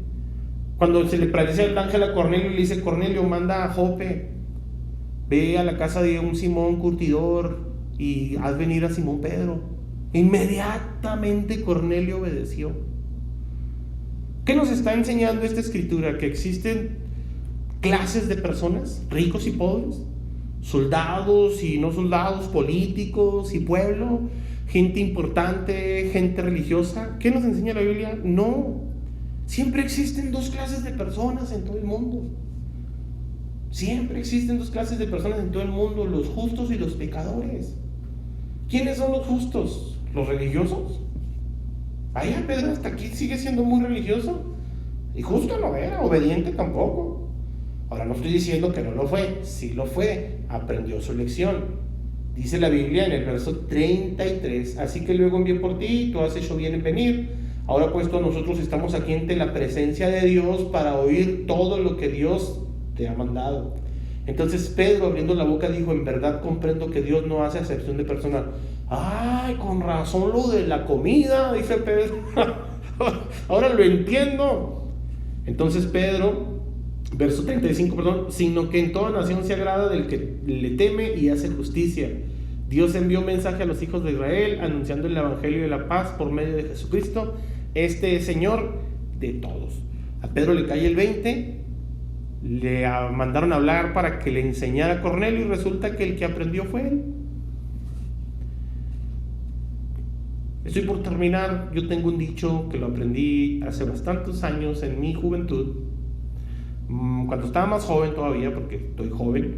Cuando se le aparece el ángel a Cornelio, le dice, Cornelio, manda a Jope, ve a la casa de un Simón curtidor y haz venir a Simón Pedro. Inmediatamente Cornelio obedeció. ¿Qué nos está enseñando esta escritura? Que existen clases de personas, ricos y pobres, soldados y no soldados, políticos y pueblo, gente importante, gente religiosa. ¿Qué nos enseña la Biblia? No, siempre existen dos clases de personas en todo el mundo. Siempre existen dos clases de personas en todo el mundo, los justos y los pecadores. ¿Quiénes son los justos? ¿Los religiosos? Vaya, Pedro hasta aquí sigue siendo muy religioso. Y justo no era, obediente tampoco. Ahora no estoy diciendo que no lo fue, sí lo fue, aprendió su lección. Dice la Biblia en el verso 33, así que luego envié por ti y tú has hecho bien en venir. Ahora pues todos nosotros estamos aquí ante la presencia de Dios para oír todo lo que Dios te ha mandado. Entonces Pedro, abriendo la boca, dijo: en verdad comprendo que Dios no hace acepción de personas. Ay, con razón lo de la comida, dice Pedro. Ahora lo entiendo. Entonces Pedro, verso 35, sino que en toda nación se agrada del que le teme y hace justicia. Dios envió mensaje a los hijos de Israel anunciando el evangelio de la paz por medio de Jesucristo. Este es Señor de todos. A Pedro le cae el 20. Le mandaron a hablar para que le enseñara a Cornelio y resulta que el que aprendió fue él. Estoy por terminar. Yo tengo un dicho que lo aprendí hace bastantes años en mi juventud, cuando estaba más joven todavía, porque estoy joven,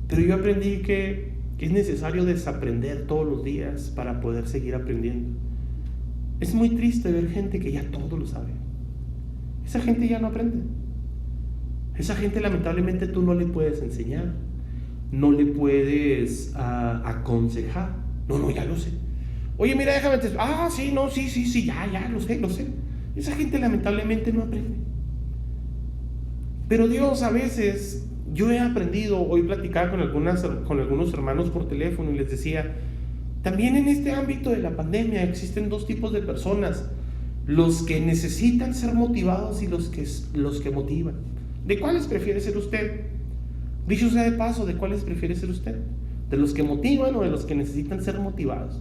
pero yo aprendí que es necesario desaprender todos los días para poder seguir aprendiendo. Es muy triste ver gente que ya todo lo sabe. Esa gente ya no aprende. Esa gente lamentablemente tú no le puedes enseñar, no le puedes aconsejar. No, ya lo sé. Oye, mira, déjame te... sí, ya, lo sé. Esa gente lamentablemente no aprende. Pero Dios, a veces, yo he aprendido, hoy platicaba con algunos hermanos por teléfono y les decía, también en este ámbito de la pandemia existen dos tipos de personas: los que necesitan ser motivados y los que motivan. ¿De cuáles prefiere ser usted? Dicho sea de paso, ¿de cuáles prefiere ser usted? ¿De los que motivan o de los que necesitan ser motivados?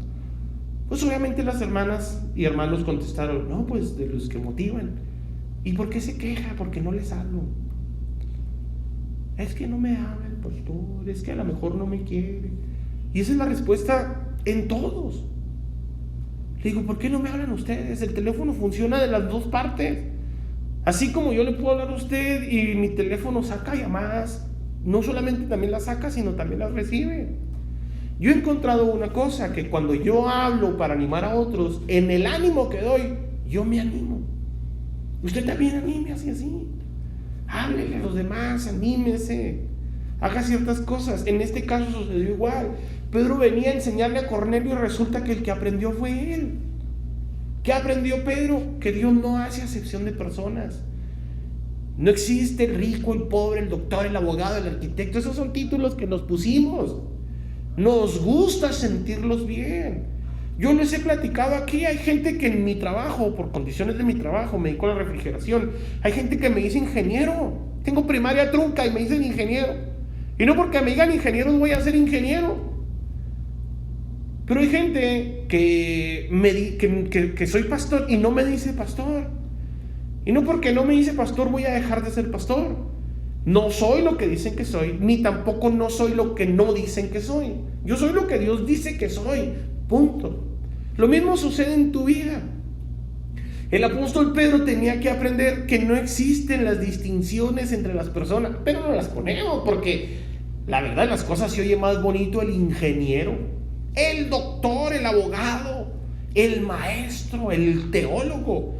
Pues obviamente las hermanas y hermanos contestaron: no, pues de los que motivan. ¿Y por qué se queja? Porque no les hablo. Es que no me habla el pastor, es que a lo mejor no me quiere. Y esa es la respuesta en todos. Le digo: ¿por qué no me hablan ustedes? El teléfono funciona de las dos partes. Así como yo le puedo hablar a usted y mi teléfono saca llamadas, no solamente también las saca, sino también las recibe. Yo he encontrado una cosa, que cuando yo hablo para animar a otros, en el ánimo que doy, yo me animo. Usted también anime así. Háblele a los demás, anímese, haga ciertas cosas. En este caso sucedió igual. Pedro venía a enseñarle a Cornelio y resulta que el que aprendió fue él. ¿Qué aprendió Pedro? Que Dios no hace acepción de personas. No existe el rico, el pobre, el doctor, el abogado, el arquitecto. Esos son títulos que nos pusimos. Nos gusta sentirlos bien. Yo les he platicado aquí, hay gente que en mi trabajo, por condiciones de mi trabajo, me dedico a la refrigeración. Hay gente que me dice ingeniero. Tengo primaria trunca y me dicen ingeniero. Y no porque me digan ingeniero voy a ser ingeniero. Pero hay gente que soy pastor y no me dice pastor. Y no porque no me dice pastor voy a dejar de ser pastor. No soy lo que dicen que soy, ni tampoco no soy lo que no dicen que soy. Yo soy lo que Dios dice que soy, punto. Lo mismo sucede en tu vida. El apóstol Pedro tenía que aprender que no existen las distinciones entre las personas, pero no las ponemos porque la verdad las cosas se oye más bonito: el ingeniero, el doctor, el abogado, el maestro, el teólogo,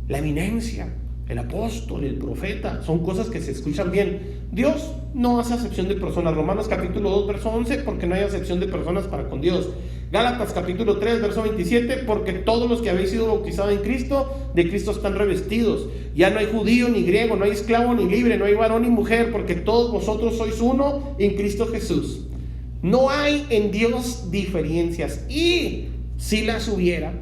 la eminencia, el apóstol, el profeta. Son cosas que se escuchan bien. Dios no hace acepción de personas. Romanos capítulo 2 verso 11, porque no hay acepción de personas para con Dios. Gálatas capítulo 3 verso 27, porque todos los que habéis sido bautizados en Cristo, de Cristo están revestidos. Ya no hay judío ni griego, no hay esclavo ni libre, no hay varón ni mujer, porque todos vosotros sois uno en Cristo Jesús. No hay en Dios diferencias. Y si las hubiera,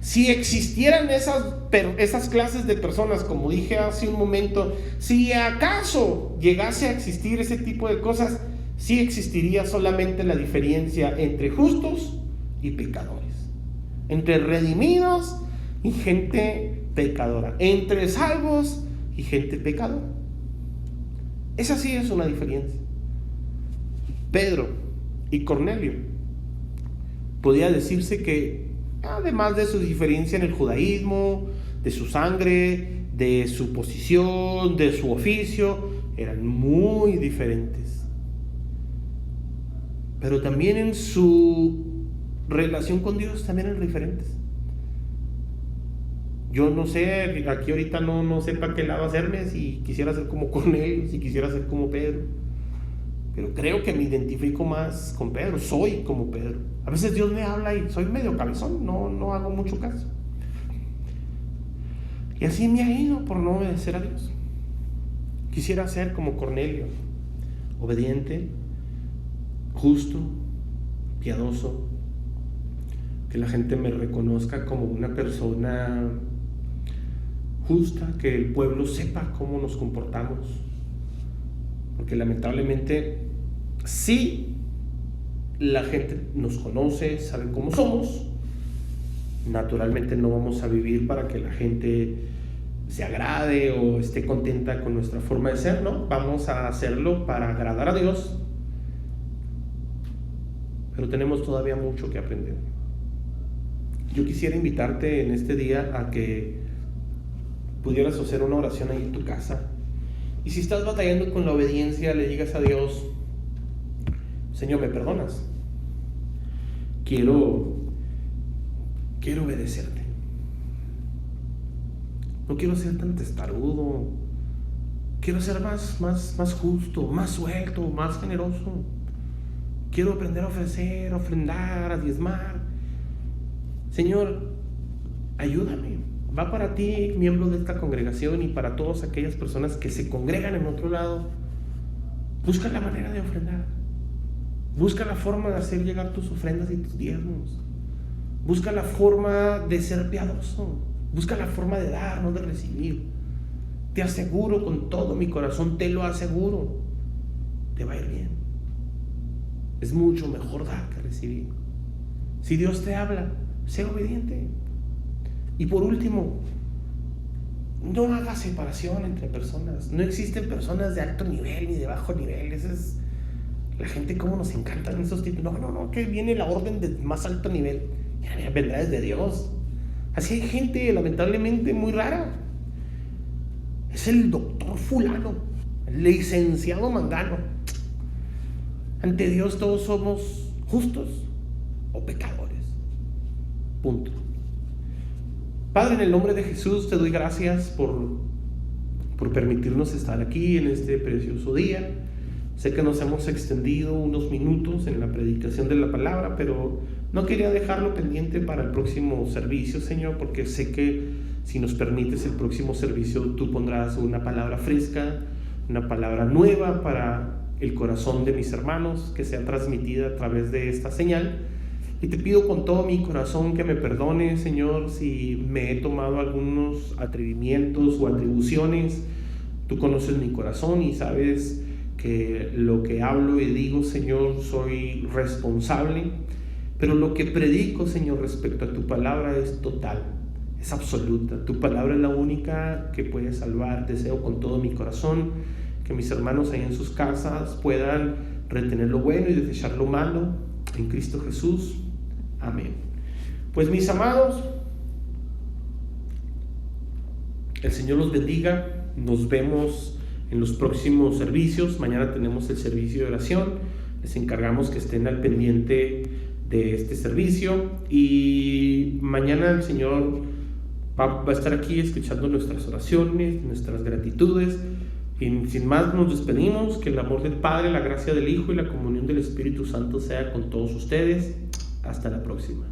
si existieran esas clases de personas, como dije hace un momento, si acaso llegase a existir ese tipo de cosas, sí existiría solamente la diferencia entre justos y pecadores, entre redimidos y gente pecadora, entre salvos y gente pecadora. Esa sí es una diferencia. Pedro y Cornelio, podía decirse que, además de su diferencia en el judaísmo, de su sangre, de su posición, de su oficio, eran muy diferentes. Pero también en su relación con Dios también eran diferentes. Yo no sé, aquí ahorita no sé para qué lado hacerme, si quisiera ser como Cornelio, si quisiera ser como Pedro. Pero creo que me identifico más con Pedro, soy como Pedro. A veces Dios me habla y soy medio cabezón, no hago mucho caso. Y así me ha ido por no obedecer a Dios. Quisiera ser como Cornelio, obediente, justo, piadoso, que la gente me reconozca como una persona justa, que el pueblo sepa cómo nos comportamos. Porque lamentablemente, sí, la gente nos conoce, sabe cómo somos. Naturalmente no vamos a vivir para que la gente se agrade o esté contenta con nuestra forma de ser, ¿no? Vamos a hacerlo para agradar a Dios. Pero tenemos todavía mucho que aprender. Yo quisiera invitarte en este día a que pudieras hacer una oración ahí en tu casa. Y si estás batallando con la obediencia, le digas a Dios: Señor, ¿me perdonas? Quiero obedecerte. No quiero ser tan testarudo. Quiero ser más justo, más suelto, más generoso. Quiero aprender a ofrecer, a ofrendar, a diezmar. Señor, ayúdame. Va para ti, miembro de esta congregación, y para todas aquellas personas que se congregan en otro lado. Busca la manera de ofrendar. Busca la forma de hacer llegar tus ofrendas y tus diezmos. Busca la forma de ser piadoso. Busca la forma de dar, no de recibir. Te aseguro con todo mi corazón, te lo aseguro, te va a ir bien. Es mucho mejor dar que recibir. Si Dios te habla, sé obediente. Y por último, no hagas separación entre personas. No existen personas de alto nivel ni de bajo nivel. Esa es la gente, como nos encantan esos tipos. No, que viene la orden de más alto nivel. Ya vendrá desde Dios. Así hay gente, lamentablemente, muy rara. Es el doctor fulano, el licenciado mangano. Ante Dios todos somos justos o pecadores. Punto. Padre, en el nombre de Jesús te doy gracias por permitirnos estar aquí en este precioso día. Sé que nos hemos extendido unos minutos en la predicación de la palabra, pero no quería dejarlo pendiente para el próximo servicio, Señor, porque sé que si nos permites el próximo servicio, tú pondrás una palabra fresca, una palabra nueva para el corazón de mis hermanos, que sea transmitida a través de esta señal. Y te pido con todo mi corazón que me perdones, Señor, si me he tomado algunos atrevimientos o atribuciones. Tú conoces mi corazón y sabes que lo que hablo y digo, Señor, soy responsable. Pero lo que predico, Señor, respecto a tu palabra es total, es absoluta. Tu palabra es la única que puede salvar. Deseo con todo mi corazón que mis hermanos ahí en sus casas puedan retener lo bueno y desechar lo malo en Cristo Jesús. Amén. Pues mis amados, el Señor los bendiga. Nos vemos en los próximos servicios. Mañana tenemos el servicio de oración. Les encargamos que estén al pendiente de este servicio. Y mañana el Señor va a estar aquí escuchando nuestras oraciones, nuestras gratitudes. Y sin más nos despedimos. Que el amor del Padre, la gracia del Hijo y la comunión del Espíritu Santo sea con todos ustedes. Hasta la próxima.